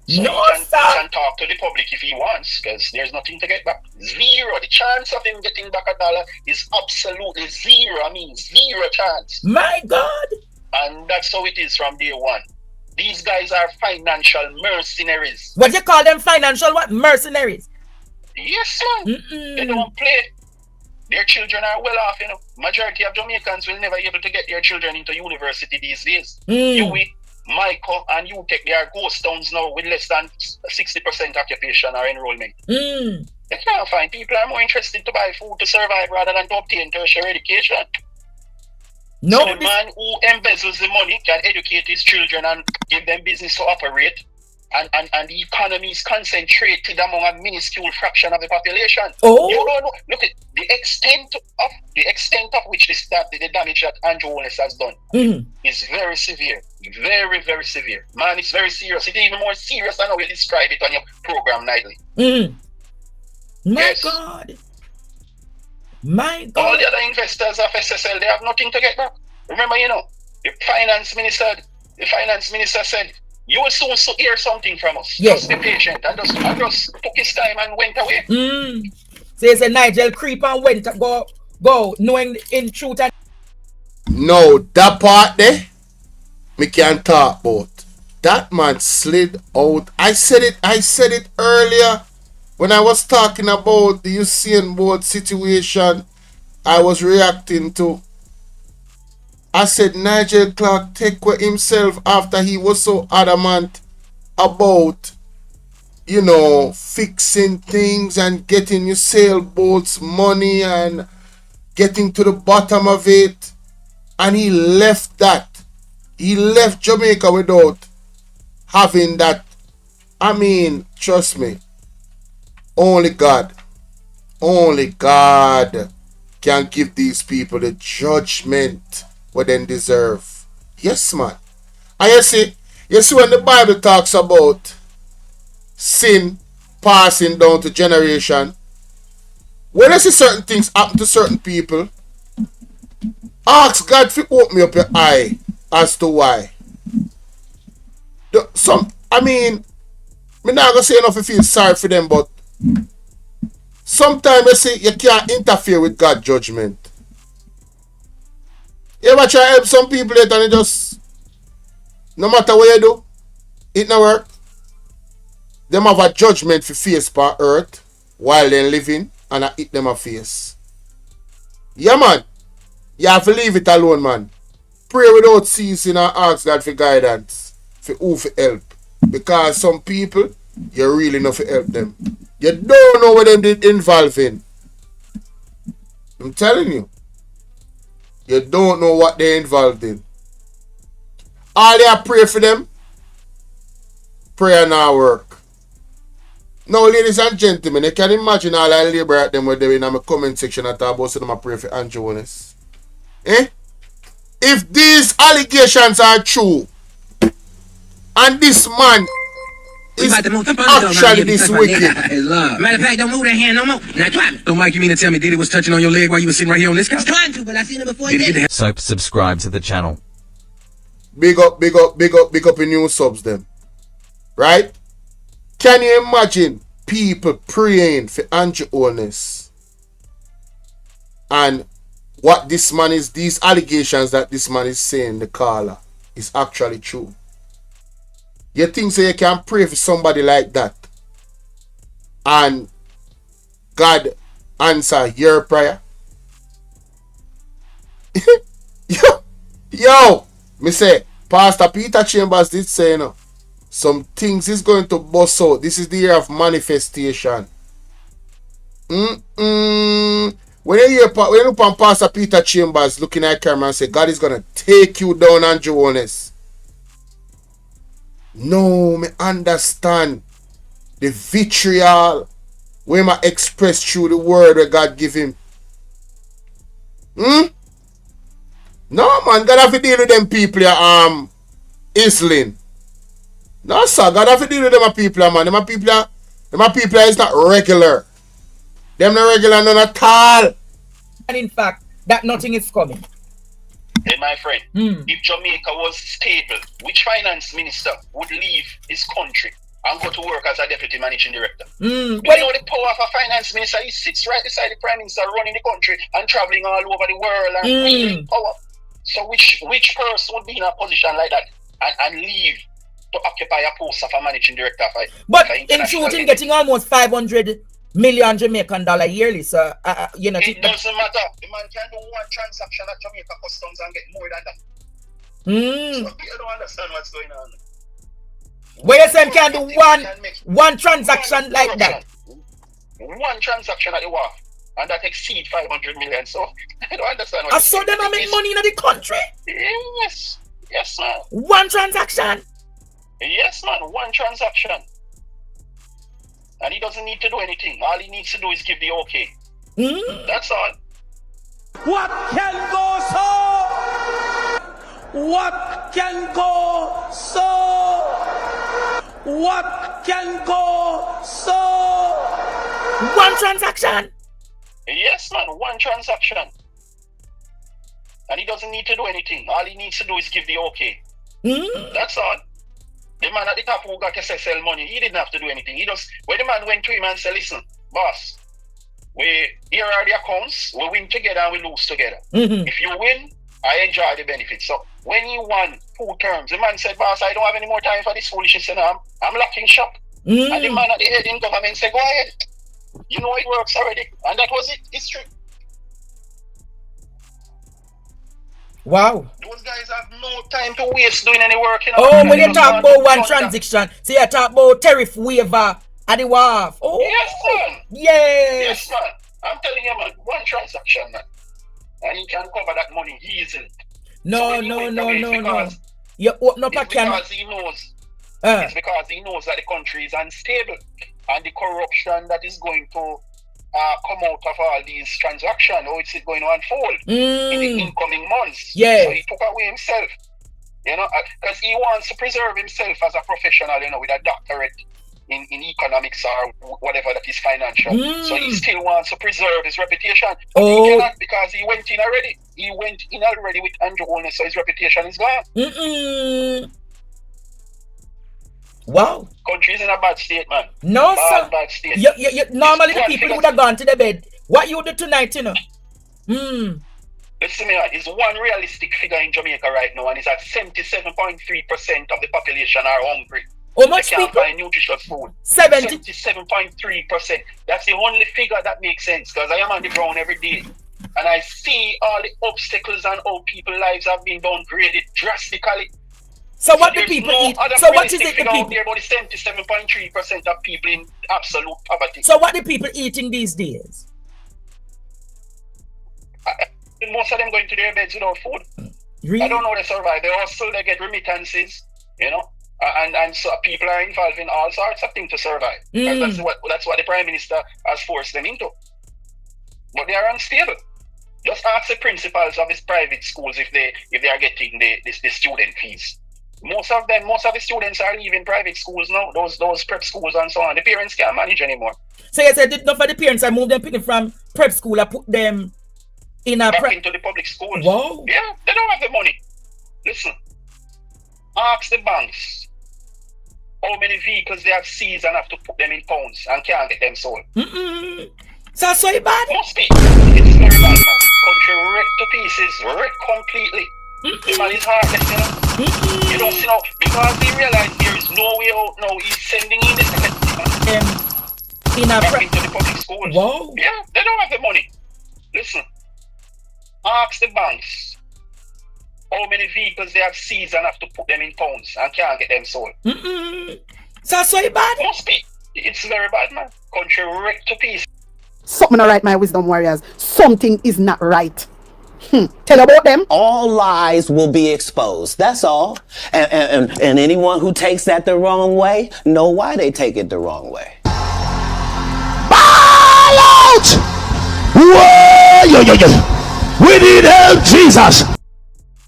Speaker 3: So
Speaker 2: No,
Speaker 3: he can talk to the public if he wants, because there's nothing to get back. Zero. The chance of him getting back $1 is absolutely zero. I mean, zero chance.
Speaker 2: My God. And
Speaker 3: that's how it is from day one. These guys are financial mercenaries.
Speaker 2: What you call them? Financial what? Mercenaries?
Speaker 3: Yes, man. They don't play. Their children are well off, you know. Majority of Jamaicans will never be able to get their children into university these days. UWI, Michael, and UTech, they are ghost towns now with less than 60% occupation or enrollment. They can't find. People are more interested to buy food to survive rather than to obtain tertiary education.
Speaker 2: No,
Speaker 3: so the man who embezzles the money can educate his children and give them business to operate. And the economy is concentrated among a minuscule fraction of the population.
Speaker 2: Oh,
Speaker 3: you don't know. Look at the extent of which the damage that Andrew Holness has done is very severe, very very severe. Man, it's very serious. It's even more serious than how you describe it on your program nightly.
Speaker 2: My God, my God.
Speaker 3: All the other investors of SSL, they have nothing to get back. Remember, you know, the finance minister said, you will soon hear something from us.
Speaker 2: Yes.
Speaker 3: Just be patient. And just took his time and went away.
Speaker 2: So you say Nigel creep and went go knowing in truth and
Speaker 1: no, that part there me can't talk about. That man slid out. I said it earlier when I was talking about the USAIN board situation. I was reacting to. I said Nigel Clark take away himself after he was so adamant about, you know, fixing things and getting your sailboats money and getting to the bottom of it. And he left that. He left Jamaica without having that. I mean, trust me, only God can give these people the judgment what they deserve. Yes, man. And you see when the Bible talks about sin passing down to generation, when I see certain things happen to certain people, ask God to open me up your eye as to why. Me not gonna say enough if you feel sorry for them, but sometimes you see you can't interfere with God's judgment. You ever try to help some people later and it just, no matter what you do, it not work. Them have a judgment for face per earth while they're living and I hit them a face. Yeah, man. You have to leave it alone, man. Pray without ceasing and ask God for guidance. For who for help. Because some people, you really know for help them. You don't know what them did involve in. I'm telling you. You don't know what they're involved in. All you pray for them, prayer now work. Now, ladies and gentlemen, you can imagine all I labor at them when they're in my comment section and talk about so them pray for Andrew Holness. If these allegations are true, and this man is actually this wicked.
Speaker 9: Matter of fact, don't move that hand no more. Now try me. So, Mike, you mean to tell me Diddy was touching on your leg while you were sitting right here on this couch?
Speaker 6: I was trying to, but I seen it before he did it.
Speaker 10: So subscribe to the channel.
Speaker 1: Big up in new subs them. Right? Can you imagine people praying for Andrew Holness? And what this man is, these allegations that this man is saying, the caller, is actually true. You think so you can pray for somebody like that and God answer your prayer? Yo, me say, Pastor Peter Chambers did say, you know, some things is going to bust out. This is the year of manifestation. When you look on Pastor Peter Chambers looking at camera and say, God is going to take you down, Andrew Honest. No, me understand the vitriol where I express through the word that God give him. No, man, God have to deal with them people, Islin. No, sir, God have to deal with them people, man. Them people is not regular. Them not regular none at all.
Speaker 2: And in fact, that nothing is coming.
Speaker 3: Hey, my friend, if Jamaica was stable, which finance minister would leave his country and go to work as a deputy managing director? Do you know the power of a finance minister? He sits right beside the prime minister, running the country and traveling all over the world and wielding power. So which person would be in a position like that and leave to occupy a post of a managing director?
Speaker 2: But in shooting, getting almost 500 million Jamaican dollar yearly, so you know.
Speaker 3: It doesn't matter. The man can do one transaction at Jamaica Customs and get more than that. So you don't understand what's going on.
Speaker 2: Where you say can do one transaction like that?
Speaker 3: One transaction at the wharf, and that exceed 500 million. So I don't understand. What
Speaker 2: so them make money in the country?
Speaker 3: Yes, man.
Speaker 2: One transaction.
Speaker 3: Yes, man. One transaction. And he doesn't need to do anything. All he needs to do is give the okay. That's all.
Speaker 4: What can go so? What can go so? What can go so?
Speaker 2: One transaction.
Speaker 3: Yes, man. One transaction. And he doesn't need to do anything. All he needs to do is give the okay. That's all. The man at the top who got SSL money, he didn't have to do anything. When the man went to him and said, listen, boss, here are the accounts, we win together and we lose together. If you win, I enjoy the benefits. So when he won 2 terms, the man said, boss, I don't have any more time for this foolishness, and I'm locking shop. And the man at the head in government said, go ahead. You know it works already. And that was it. History.
Speaker 2: Wow.
Speaker 3: Those guys have no time to waste doing any work. You know?
Speaker 2: Oh, when you talk about one transaction, so you talk about tariff waiver at the wharf. Oh,
Speaker 3: yes, man.
Speaker 2: Yes,
Speaker 3: man. I'm telling you, man, one transaction, man. And he can cover that money easily.
Speaker 2: No. You open up a can.
Speaker 3: Because he knows. It's because he knows that the country is unstable. And the corruption that is going to come out of all these transactions, or it's going to unfold in the incoming months.
Speaker 2: Yeah.
Speaker 3: So he took away himself, you know, because he wants to preserve himself as a professional, you know, with a doctorate in economics or whatever that is financial. So he still wants to preserve his reputation. But he cannot, because he went in already. He went in already with Andrew Honest, so his reputation is gone.
Speaker 2: Wow.
Speaker 3: Country is in a bad state, man.
Speaker 2: No, sir.
Speaker 3: Bad state.
Speaker 2: Normally the people would have gone to the bed. What you do tonight, you know?
Speaker 3: Listen, man, it's one realistic figure in Jamaica right now, and it's at 77.3% of the population are hungry.
Speaker 2: How much
Speaker 3: they can't
Speaker 2: people?
Speaker 3: buy nutritious food.
Speaker 2: 77.3%.
Speaker 3: That's the only figure that makes sense, because I am on the ground every day. And I see all the obstacles and how people's lives have been downgraded drastically.
Speaker 2: So what do people eat? So what is it the people?
Speaker 3: There about 77.3% of people in absolute poverty.
Speaker 2: So what do people eating these days?
Speaker 3: Most of them going to their beds without food.
Speaker 2: Really?
Speaker 3: I don't know how they survive. They also get remittances, you know, and so people are involved in all sorts of things to survive. That's what the Prime Minister has forced them into. But they are unstable. Just ask the principals of his private schools if they are getting the student fees. Most of the students are leaving private schools now, those prep schools and so on. The parents can't manage anymore.
Speaker 2: So you said enough for the parents, I moved them picking from prep school, I put them in a
Speaker 3: back into the public schools.
Speaker 2: Wow.
Speaker 3: Yeah, they don't have the money. Listen, ask the banks how many vehicles they have seized and have to put them in pounds and can't get them sold.
Speaker 2: So bad?
Speaker 3: Must be. It's very bad, man. Country wrecked to pieces, wrecked completely. The man is heartless, you know. You don't see now, because he realized there is no way out now, he's sending in the back into the public schools.
Speaker 2: Wow.
Speaker 3: Yeah, they don't have the money. Listen, ask the banks how many vehicles they have seized and have to put them in pounds and can't get them sold.
Speaker 2: So bad?
Speaker 3: Must be. It's very bad, man. Country wrecked to pieces.
Speaker 7: Something not right, my wisdom warriors. Something is not right. Tell about them.
Speaker 5: All lies will be exposed. That's all. And anyone who takes that the wrong way, know why they take it the wrong way.
Speaker 4: Ball out! Whoa! We need help, Jesus.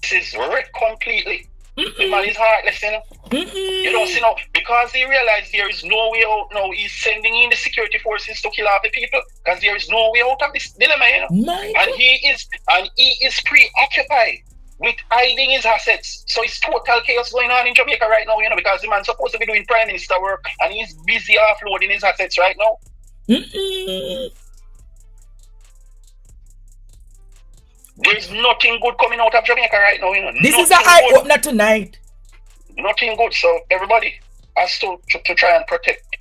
Speaker 3: This is wrecked completely. The man is heartless, you know. You don't see now, because he realized there is no way out now, he's sending in the security forces to kill off the people, because there is no way out of this dilemma, you know. And he is preoccupied with hiding his assets. So it's total chaos going on in Jamaica right now, you know, because the man's supposed to be doing prime minister work and he's busy offloading his assets right now. There's nothing good coming out of Jamaica right now, you know.
Speaker 2: This is an eye opener tonight.
Speaker 3: Nothing good. So everybody has to try and protect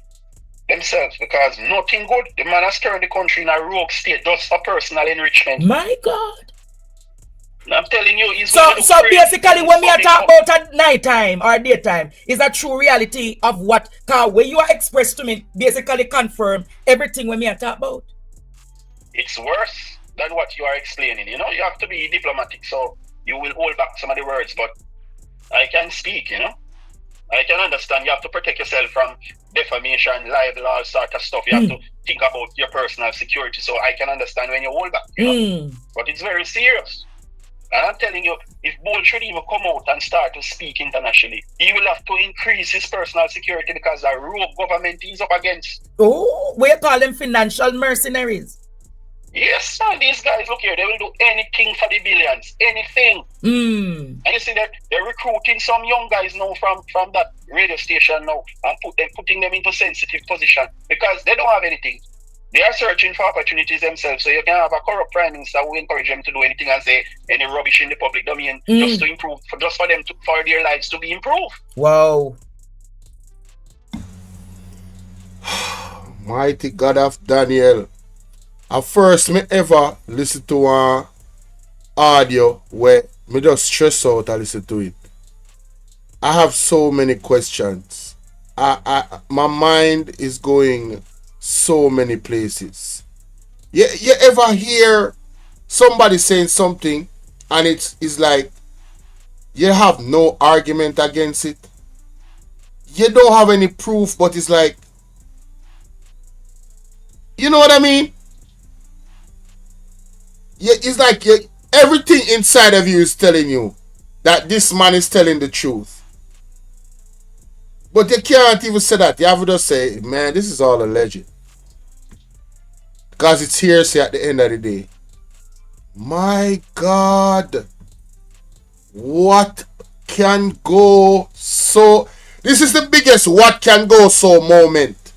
Speaker 3: themselves, because nothing good. The man has turned the country in a rogue state just for personal enrichment.
Speaker 2: My God.
Speaker 3: I'm telling you, he's
Speaker 2: so basically when we are talking about at night time or daytime, is a true reality of what when you are expressed to me basically confirm everything when we are talking about.
Speaker 3: It's worse than what you are explaining. You know, you have to be diplomatic, so you will hold back some of the words, but I can speak, you know. I can understand you have to protect yourself from defamation, libel, all sort of stuff. You have to think about your personal security, so I can understand when you hold back, you know. But it's very serious. And I'm telling you, if Bolo should even come out and start to speak internationally, he will have to increase his personal security, because the rogue government he's up against.
Speaker 2: Oh, we call them financial mercenaries.
Speaker 3: Yes, man, these guys, look here, they will do anything for the billions, anything. And you see that they're recruiting some young guys now from that radio station now and putting them into sensitive position, because they don't have anything. They are searching for opportunities themselves. So you can have a corrupt prime minister who encourage them to do anything and say any rubbish in the public domain just to improve, for their lives to be improved.
Speaker 2: Wow.
Speaker 1: Mighty God of Daniel. At first me ever listen to an audio where me just stress out and listen to it. I have so many questions. My mind is going so many places. You ever hear somebody saying something and it's like you have no argument against it? You don't have any proof, but it's like, you know what I mean? It's like everything inside of you is telling you that this man is telling the truth. But you can't even say that. You have to just say, man, this is all alleged. Because it's hearsay at the end of the day. My God. What can go so... This is the biggest what can go so moment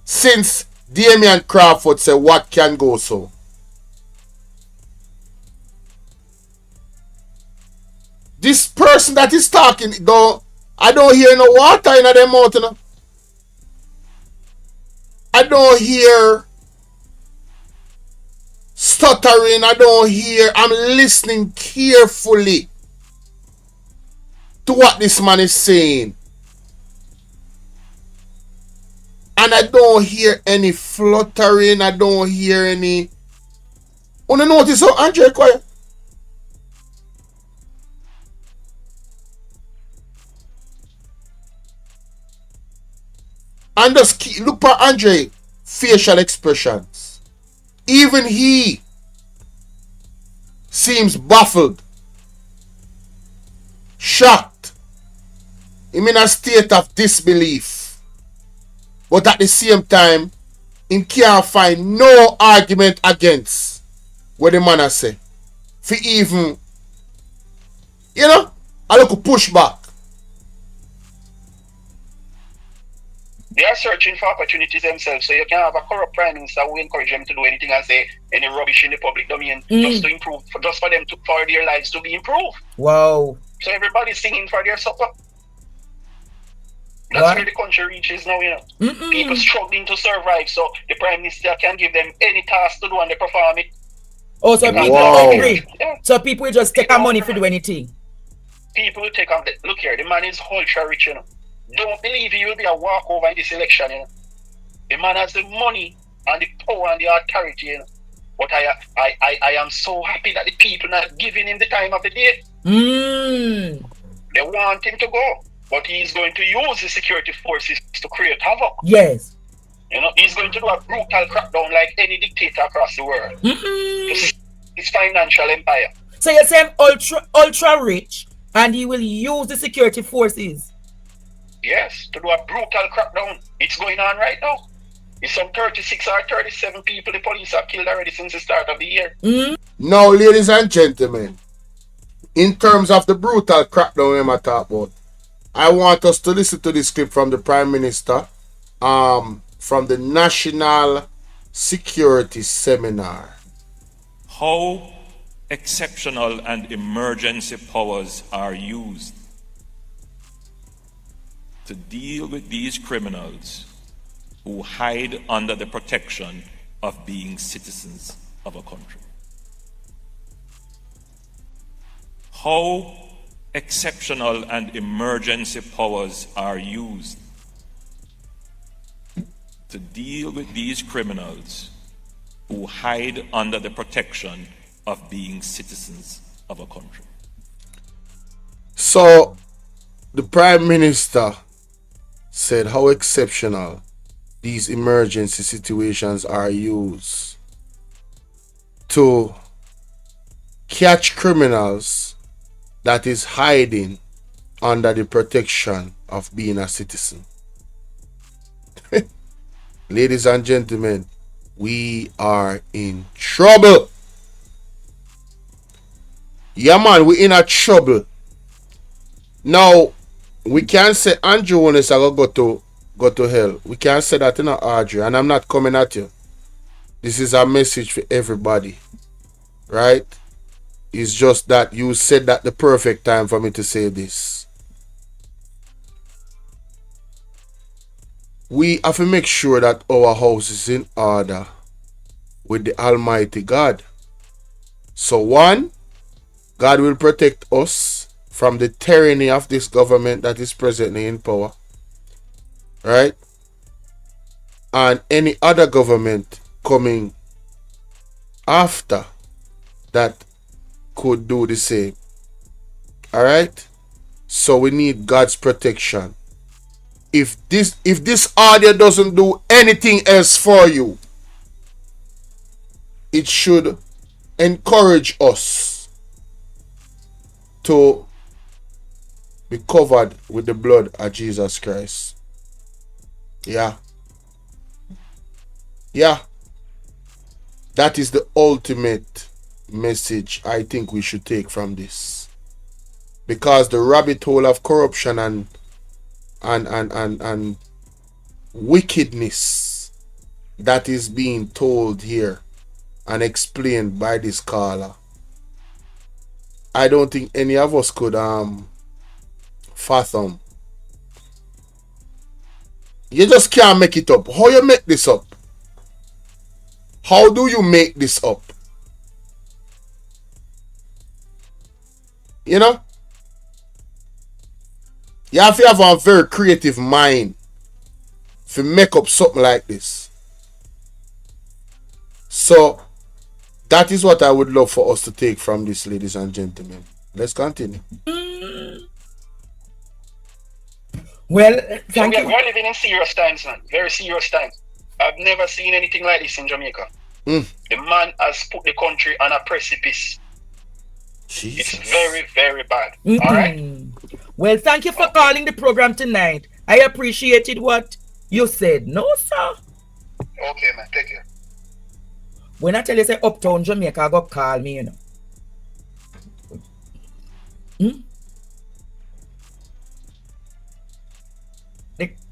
Speaker 1: since Damian Crawford said what can go so. This person that is talking, I don't hear no water in their mouth, you know. I don't hear stuttering. I'm listening carefully to what this man is saying. And I don't hear any fluttering. I don't hear any... Oh, no, notice how Andre quiet. And just look at Andre facial expressions. Even he seems baffled, shocked. I'm in a state of disbelief. But at the same time, he can't find no argument against what the man has said. For even, you know, I look push back.
Speaker 3: They are searching for opportunities themselves, so you can have a corrupt prime minister who encourage them to do anything and say any rubbish in the public domain just to improve, for their lives to be improved.
Speaker 2: Wow.
Speaker 3: So everybody's singing for their supper. That's where the country reaches now, you know. People struggling to survive, so the prime minister can give them any task to do and they perform it.
Speaker 2: Oh, so
Speaker 3: Because
Speaker 2: people
Speaker 1: Wow.
Speaker 2: hungry.
Speaker 3: yeah,
Speaker 2: So people will just take
Speaker 3: people
Speaker 2: our money
Speaker 3: hungry.
Speaker 2: to do anything.
Speaker 3: People will take on the look here, the man is ultra rich, you know. Don't believe he will be a walkover in this election, you know. The man has the money and the power and the authority, you know. But I am so happy that the people not giving him the time of the day. They want him to go, but he's going to use the security forces to create havoc.
Speaker 2: Yes.
Speaker 3: You know, he's going to do a brutal crackdown like any dictator across the world. His financial empire.
Speaker 2: So you're saying ultra rich, and he will use the security forces.
Speaker 3: Yes, to do a brutal crackdown. It's going on right now. It's some 36 or 37 people the police have killed already since the start of the year.
Speaker 1: Now, ladies and gentlemen, in terms of the brutal crackdown I'm talk about, I want us to listen to this clip from the Prime Minister from the National Security Seminar.
Speaker 10: How exceptional and emergency powers are used to deal with these criminals who hide under the protection of being citizens of a country. How exceptional and emergency powers are used to deal with these criminals who hide under the protection of being citizens of a country.
Speaker 1: So, the Prime Minister said how exceptional these emergency situations are used to catch criminals that is hiding under the protection of being a citizen. Ladies and gentlemen, we are in trouble. Yeah, man, we in a trouble. Now, we can't say Andrew Jones are go to hell. We can't say that in Audrey, and I'm not coming at you. This is a message for everybody, right? It's just that you said that the perfect time for me to say this. We have to make sure that our house is in order with the Almighty God. So one, God will protect us from the tyranny of this government that is presently in power. Right? And any other government coming after that could do the same. Alright? So we need God's protection. If this audio doesn't do anything else for you, it should encourage us to be covered with the blood of Jesus Christ. Yeah. That is the ultimate message I think we should take from this. Because the rabbit hole of corruption and wickedness that is being told here and explained by this caller, I don't think any of us could fathom. You just can't make it up. How you make this up? How do you make this up? You know? You have to have a very creative mind to make up something like this. So, that is what I would love for us to take from this, ladies and gentlemen. Let's continue.
Speaker 2: Well, thank you.
Speaker 3: We're living in serious times, man. Very serious times. I've never seen anything like this in Jamaica. The man has put the country on a precipice.
Speaker 1: Jesus.
Speaker 3: It's very, very bad. All right?
Speaker 2: Well, thank you for calling the program tonight. I appreciated what you said. No, sir.
Speaker 3: Okay, man. Take care.
Speaker 2: When I tell you, say Uptown Jamaica, go call me, you know.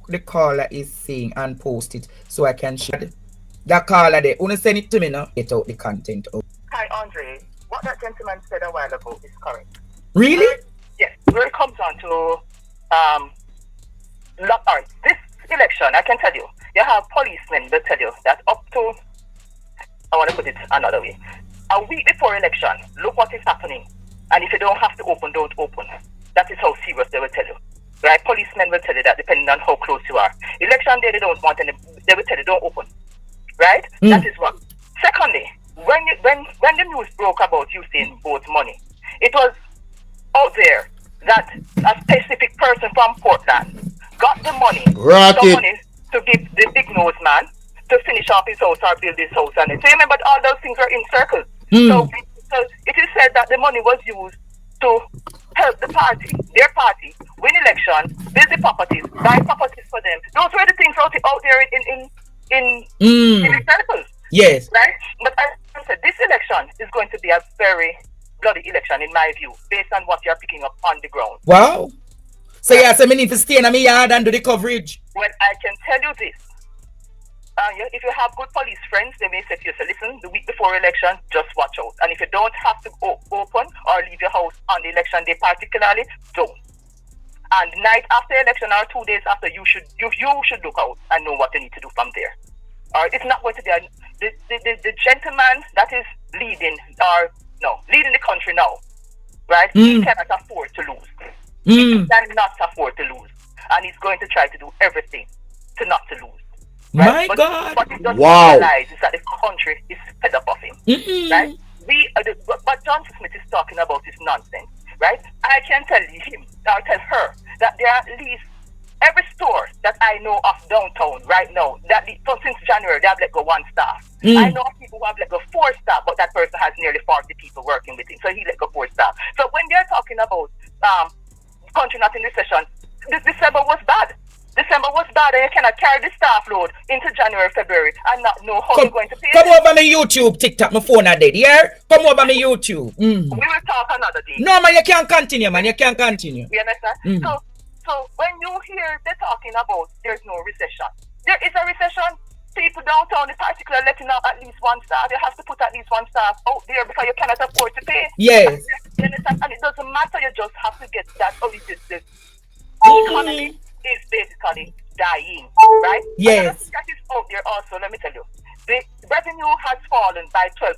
Speaker 2: The caller is saying and post it so I can share. The caller there, wanna send it to me now? Get out the content.
Speaker 11: Hi, Andre. What that gentleman said a while ago is correct.
Speaker 2: Really?
Speaker 11: Yes. Where it comes on to this election, I can tell you, you have policemen that tell you that up to, I want to put it another way, a week before election, look what is happening. And if you don't have to open, don't open. That is how serious they will tell you. Right? Policemen will tell you that depending on how close you are. Election day, they don't want any, they will tell you don't open. Right? That is one. Secondly, when the news broke about USAIN Boat's money, it was out there that a specific person from Portland got the money, money to give the big nose man to finish off his house or build his house on it. So you remember all those things were in circles. So it is said that the money was used to help the party, their party, win election, build the properties, buy properties for them. Those were the things out there in the circles.
Speaker 2: Yes.
Speaker 11: Right? But as I said, this election is going to be a very bloody election in my view, based on what you're picking up on the ground.
Speaker 2: Wow. So yeah, so me need to stay in my yard and do the coverage.
Speaker 11: Well, I can tell you this. If you have good police friends, they may say to you, so listen, the week before election, just watch out. And if you don't have to open or leave your house on the election day particularly, don't. And night after election or 2 days after, you should look out and know what you need to do from there. Or it's not going to be the gentleman that is leading the country now, right? He cannot afford to lose. He cannot afford to lose. And he's going to try to do everything to not to lose. Right?
Speaker 2: My God!
Speaker 11: What he doesn't realize is that the country is fed up of him. Right? What John Smith is talking about is nonsense. Right? I can tell him, or tell her, that there are at least every store that I know of downtown right now, since January, they have let go 1 staff. I know of people who have let go 4 staff, but that person has nearly 40 people working with him, so he let go 4 staff. So when they're talking about country not in recession, December was bad. December was bad, and you cannot carry the staff load into January, February, and not know how you're going to pay.
Speaker 2: Come over my YouTube, TikTok, my phone are dead, yeah? Come over my YouTube.
Speaker 11: We will talk another day.
Speaker 2: No, man, you can't continue, man. You can't continue.
Speaker 11: You understand? So when you hear they're talking about there's no recession, there is a recession. People downtown in particular letting out at least 1 staff. You have to put at least 1 staff out there because you cannot afford to pay.
Speaker 2: Yes.
Speaker 11: You understand? And it doesn't matter, you just have to get that. The economy is basically dying, right?
Speaker 2: Yes.
Speaker 11: That is out there also, let me tell you. The revenue has fallen by 12%.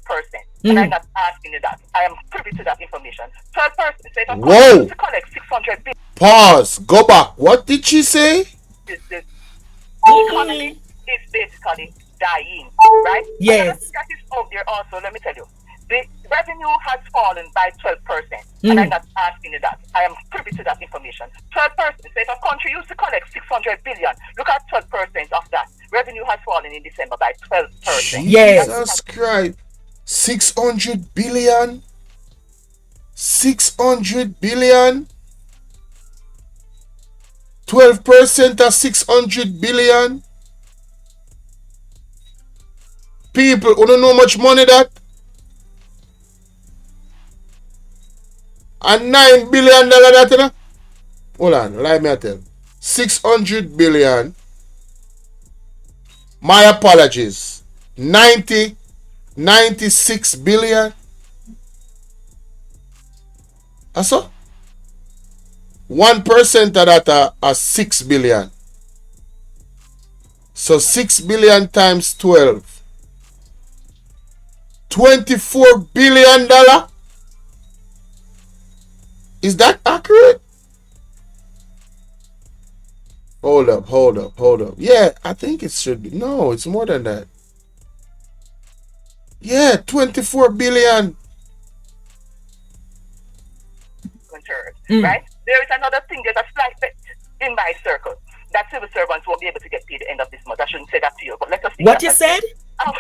Speaker 11: And I'm not asking you that. I am privy to that information. 12%. So if I'm to collect 600 billion.
Speaker 1: Pause. Go back. What did she say?
Speaker 11: The economy is basically dying, right?
Speaker 2: Yes.
Speaker 11: That is out there also, let me tell you. The revenue has fallen by 12%. And I'm not asking you that. I am privy to that information. 12%. So if a country used to collect 600 billion, look at 12% of that. Revenue has fallen in December by 12%.
Speaker 2: Yes.
Speaker 1: Jesus Christ. 600 billion? 600 billion? 12% of 600 billion? People, you don't know how much money that? And $9 billion that, you know? Hold on, let me tell you. 600 billion. My apologies. 96 billion. That's all? 1% of that are 6 billion. So 6 billion times 12. $24 billion. Is that accurate? Hold up. Yeah, I think it should be. No, it's more than that. Yeah, 24 billion.
Speaker 11: Right? There is another thing, there's a slight bit in my circle that civil servants won't be able to get paid at the end of this month. I shouldn't say that to you, but let us see.
Speaker 2: What you said?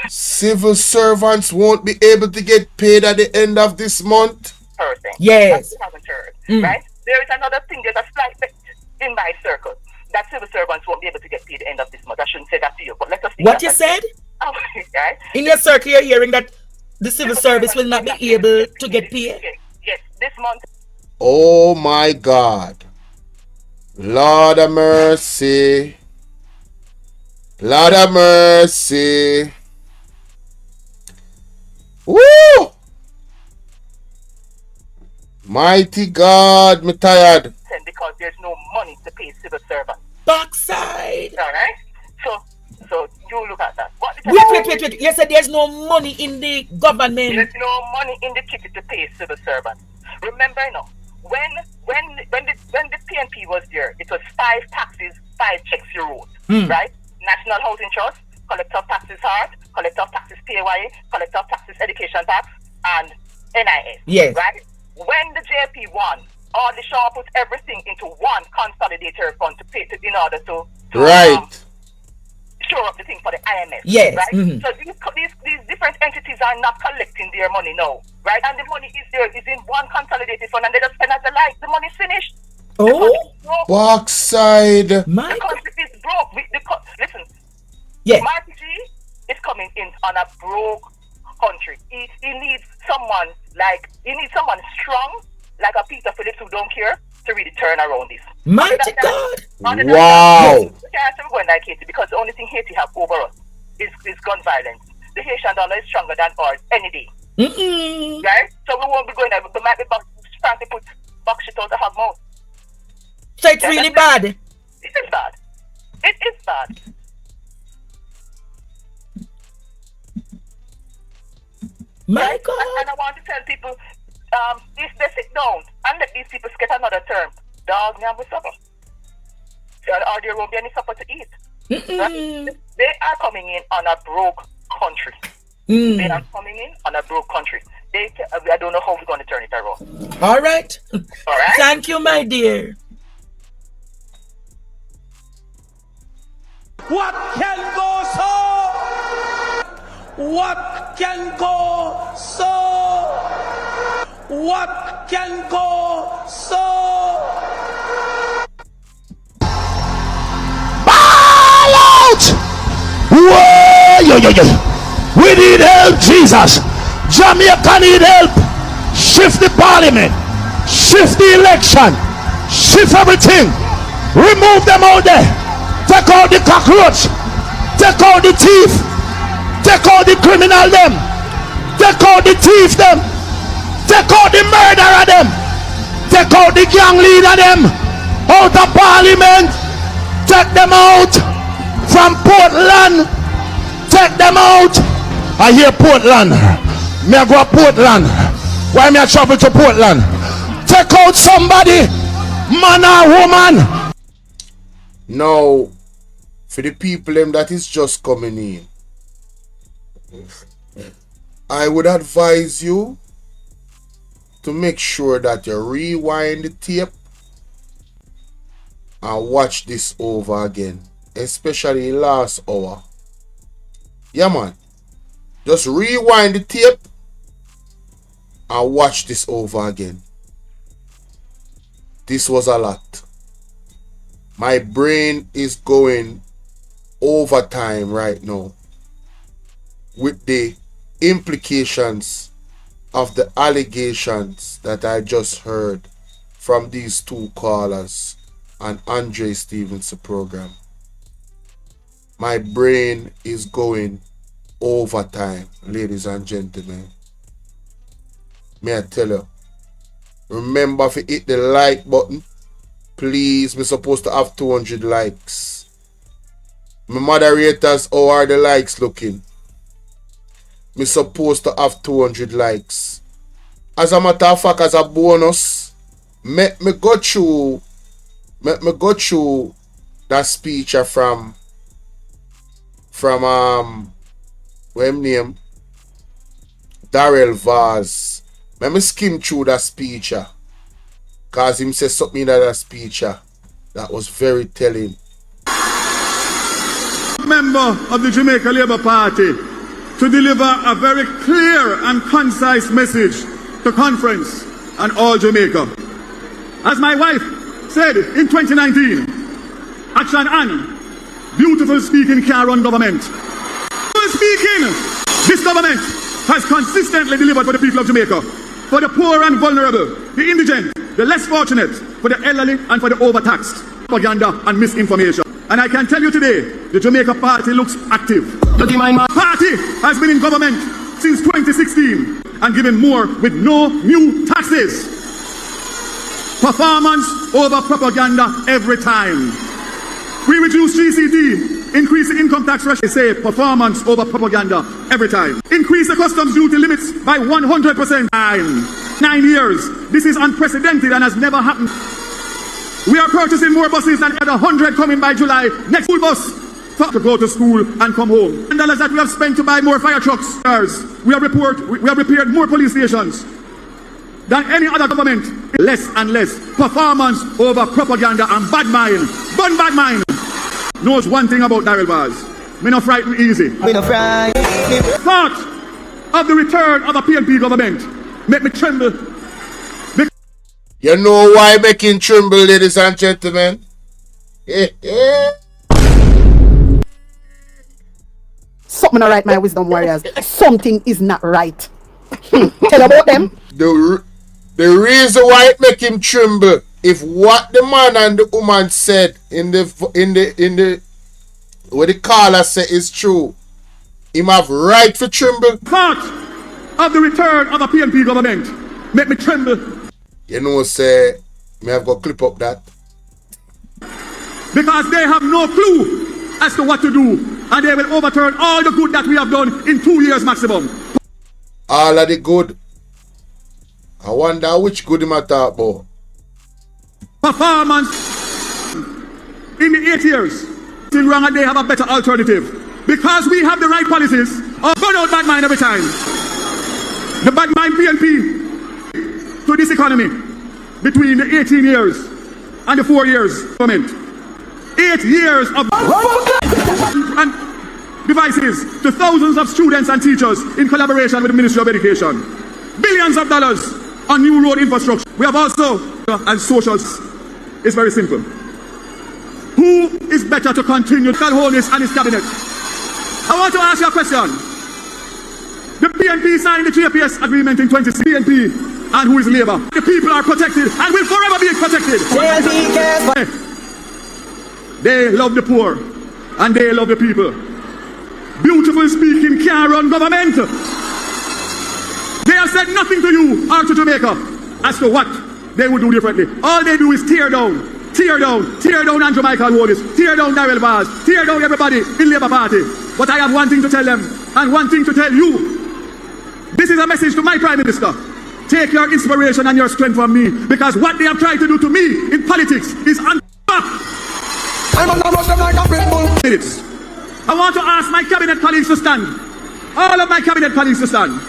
Speaker 1: Civil servants won't be able to get paid at the end of this month.
Speaker 2: Yes.
Speaker 11: Right? There is another thing, there's a slight bit in my circle that civil servants won't be able to get paid at the end of this month. I shouldn't say that to you, but let us see.
Speaker 2: What you said?
Speaker 11: Right?
Speaker 2: In your circle, you're hearing that the civil service will not be able to get paid?
Speaker 11: Yes, this month.
Speaker 1: Oh my God. Lord of mercy. Lord of mercy. Woo! Mighty God, me tired.
Speaker 11: Because there's no money to pay civil servants.
Speaker 2: Backside.
Speaker 11: Alright? So you look at that.
Speaker 2: Wait. You said there's no money in the government.
Speaker 11: There's no money in the kitty to pay civil servants. Remember now, when the PNP was there, it was 5 taxes, 5 checks you wrote, right? National Housing Trust, collector of taxes HART, collector of taxes PAYE, collector of taxes education tax, and NIS.
Speaker 2: Yes.
Speaker 11: Right? When the JP won, all the Shaw put everything into one consolidated fund to pay in order to shore up the thing for the IMF.
Speaker 2: Yes.
Speaker 11: Right? So these different entities are not collecting their money now. Right? And the money is there, is in one consolidated fund, and they just spend as they like. The money's finished.
Speaker 2: Oh,
Speaker 1: backside.
Speaker 11: The country is broke. Listen.
Speaker 2: Yeah.
Speaker 11: Marty G is coming in on a broke country. He needs someone strong, like a Peter Phillips who don't care, to really turn around this.
Speaker 2: Mighty God.
Speaker 1: Wow.
Speaker 11: We can't go like Haiti, because the only thing Haiti have over us is gun violence. The Haitian dollar is stronger than ours any day. Right? So we won't be going there. We might be trying to put box shit out the hog mouth.
Speaker 2: So it's really bad.
Speaker 11: It is bad. It is bad.
Speaker 2: My God.
Speaker 11: And I want to tell people, if they sit down and let these people get another term, dogs now will suffer. Or there won't be any supper to eat. Right? They are coming in on a broke country. They are coming in on a broke country. I don't know how we're going to turn it around.
Speaker 2: All right.
Speaker 11: All right.
Speaker 2: Thank you, my dear.
Speaker 4: What can go so? What can go so? What can go so? Ball out! Whoa! We need help, Jesus. Jamaica need help. Shift the parliament. Shift the election. Shift everything. Remove them out there. Take out the cockroach. Take out the thief. Take out the criminal them. Take out the thief them. Take out the murderer them. Take out the gang leader them. Out of parliament. Take them out from Portland. Take them out. I hear Portland. Me I go to Portland. Why me I travel to Portland? Take out somebody, man or woman.
Speaker 1: Now, for the people them that is just coming in, I would advise you to make sure that you rewind the tape and watch this over again, especially last hour. Yeah, man. Just rewind the tape and watch this over again. This was a lot. My brain is going overtime right now with the implications of the allegations that I just heard from these two callers on Andre Stevenson program. My brain is going overtime, ladies and gentlemen. May I tell you, remember to hit the like button. Please, we're supposed to have 200 likes. My moderators, how are the likes looking? We're supposed to have 200 likes. As a matter of fact, as a bonus, me go through that speech from what him name? Darrell Vaz. Let me skim through that speech, cause him said something in that speech that was very telling.
Speaker 12: Member of the Jamaica Labour Party to deliver a very clear and concise message to conference and all Jamaica. As my wife said in 2019, action and beautiful speaking can run government. Speaking, this government has consistently delivered for the people of Jamaica. For the poor and vulnerable, the indigent, the less fortunate, for the elderly and for the overtaxed. Propaganda and misinformation. And I can tell you today, the Jamaica Party looks active. The party has been in government since 2016 and given more with no new taxes. Performance over propaganda every time. We reduced GCT Increase the income tax ratio. Say performance over propaganda every time. Increase the customs duty limits by 100%. 9 years. This is unprecedented and has never happened. We are purchasing more buses than 100 coming by July. Next school bus to go to school and come home. And dollars that we have spent to buy more fire trucks. We have repaired more police stations than any other government. Less and less. Performance over propaganda and bad mind. Bun bad mind. Knows one thing about Daryl Bars. Me no frighten easy. Me no frighten. Thought of the return of a PNP government make me tremble.
Speaker 1: You know why making tremble, ladies and gentlemen?
Speaker 7: Something not right, my wisdom warriors. Something is not right. Tell about them.
Speaker 1: The reason why it make him tremble, if what the man and the woman said in the what the caller said is true, him have right for tremble.
Speaker 12: Thought of the return of a PNP government make me tremble.
Speaker 1: You know, say, me have got clip up that.
Speaker 12: Because they have no clue as to what to do, and they will overturn all the good that we have done in 2 years maximum.
Speaker 1: All of the good. I wonder which good him a talk about.
Speaker 12: Performance in the 8 years. Still wrong, and they have a better alternative. Because we have the right policies of burn out bad mind every time. The bad mind PNP to this economy between the 18 years and the 4 years government. 8 years of and devices to thousands of students and teachers in collaboration with the Ministry of Education. Billions of dollars on new road infrastructure. We have also, and socials, it's very simple. Who is better to continue to hold this and his cabinet? I want to ask you a question. The PNP signed the JPS agreement in 2016. PNP and who is Labour? The people are protected and will forever be protected. They love the poor and they love the people. Beautiful speaking can't run government. They have said nothing to you or to Jamaica as to what they would do differently. All they do is tear down Andrew Michael Wallis, tear down Daryl Bars, tear down everybody in Labour Party. But I have one thing to tell them and one thing to tell you. This is a message to my Prime Minister. Take your inspiration and your strength from me, because what they have tried to do to me in politics is I want to ask my cabinet colleagues to stand. All of my cabinet colleagues to stand.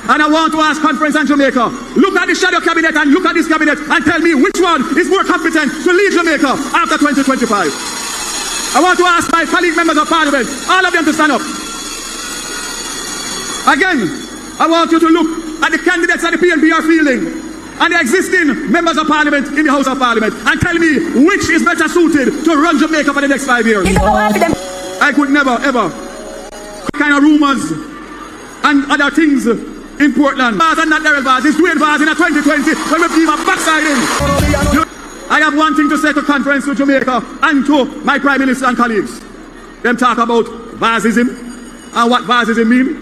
Speaker 12: And I want to ask Conference and Jamaica, look at the shadow cabinet and look at this cabinet and tell me which one is more competent to lead Jamaica after 2025. I want to ask my colleague members of parliament, all of them to stand up. Again, I want you to look at the candidates that the PNP are fielding and the existing members of parliament in the House of Parliament and tell me which is better suited to run Jamaica for the next 5 years. I could never, ever kind of rumors and other things in Portland. Bars and not Daryl Bars. It's doing bars in a 2020 when we give a backside in. I have one thing to say to Conference to Jamaica and to my Prime Minister and colleagues. Them talk about varsism and what varsism mean.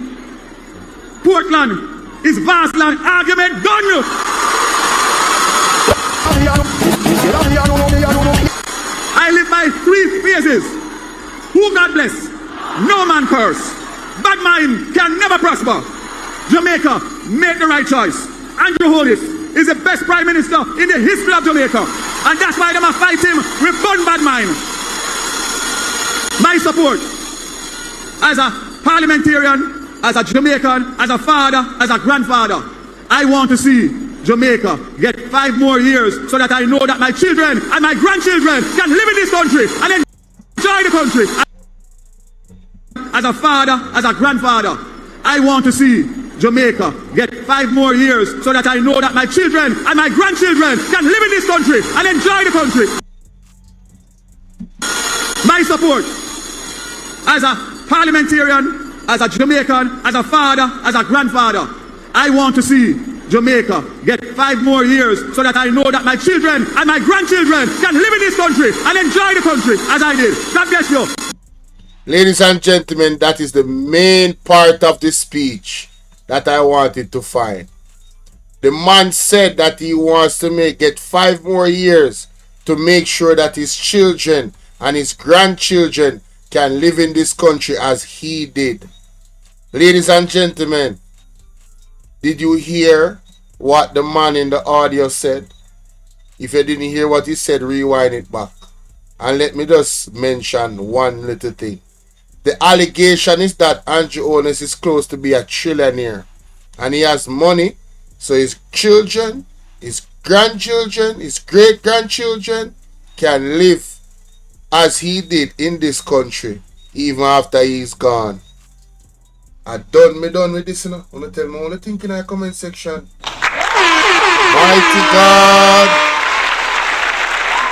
Speaker 12: Portland is vast land. Argument done. I live by 3 phases. Who God bless, no man curse. Bad mind can never prosper. Jamaica, make the right choice. Andrew Hollis is the best Prime Minister in the history of Jamaica. And that's why they must fight him with one bad mind. My support as a parliamentarian, as a Jamaican, as a father, as a grandfather, I want to see Jamaica get 5 more years so that I know that my children and my grandchildren can live in this country and enjoy the country. As a father, as a grandfather, I want to see Jamaica get 5 more years so that I know that my children and my grandchildren can live in this country and enjoy the country. My support as a parliamentarian, as a Jamaican, as a father, as a grandfather, I want to see Jamaica get 5 more years so that I know that my children and my grandchildren can live in this country and enjoy the country as I did. God bless you.
Speaker 1: Ladies and gentlemen, that is the main part of the speech that I wanted to find. The man said that he wants to get 5 more years to make sure that his children and his grandchildren can live in this country as he did. Ladies and gentlemen, did you hear what the man in the audio said? If you didn't hear what he said, rewind it back. And let me just mention one little thing. The allegation is that Andrew Holness is close to be a trillionaire. And he has money, so his children, his grandchildren, his great-grandchildren can live as he did in this country, even after he's gone. Me done with this, you know. I want to tell me what I think in the comment section. Mighty God.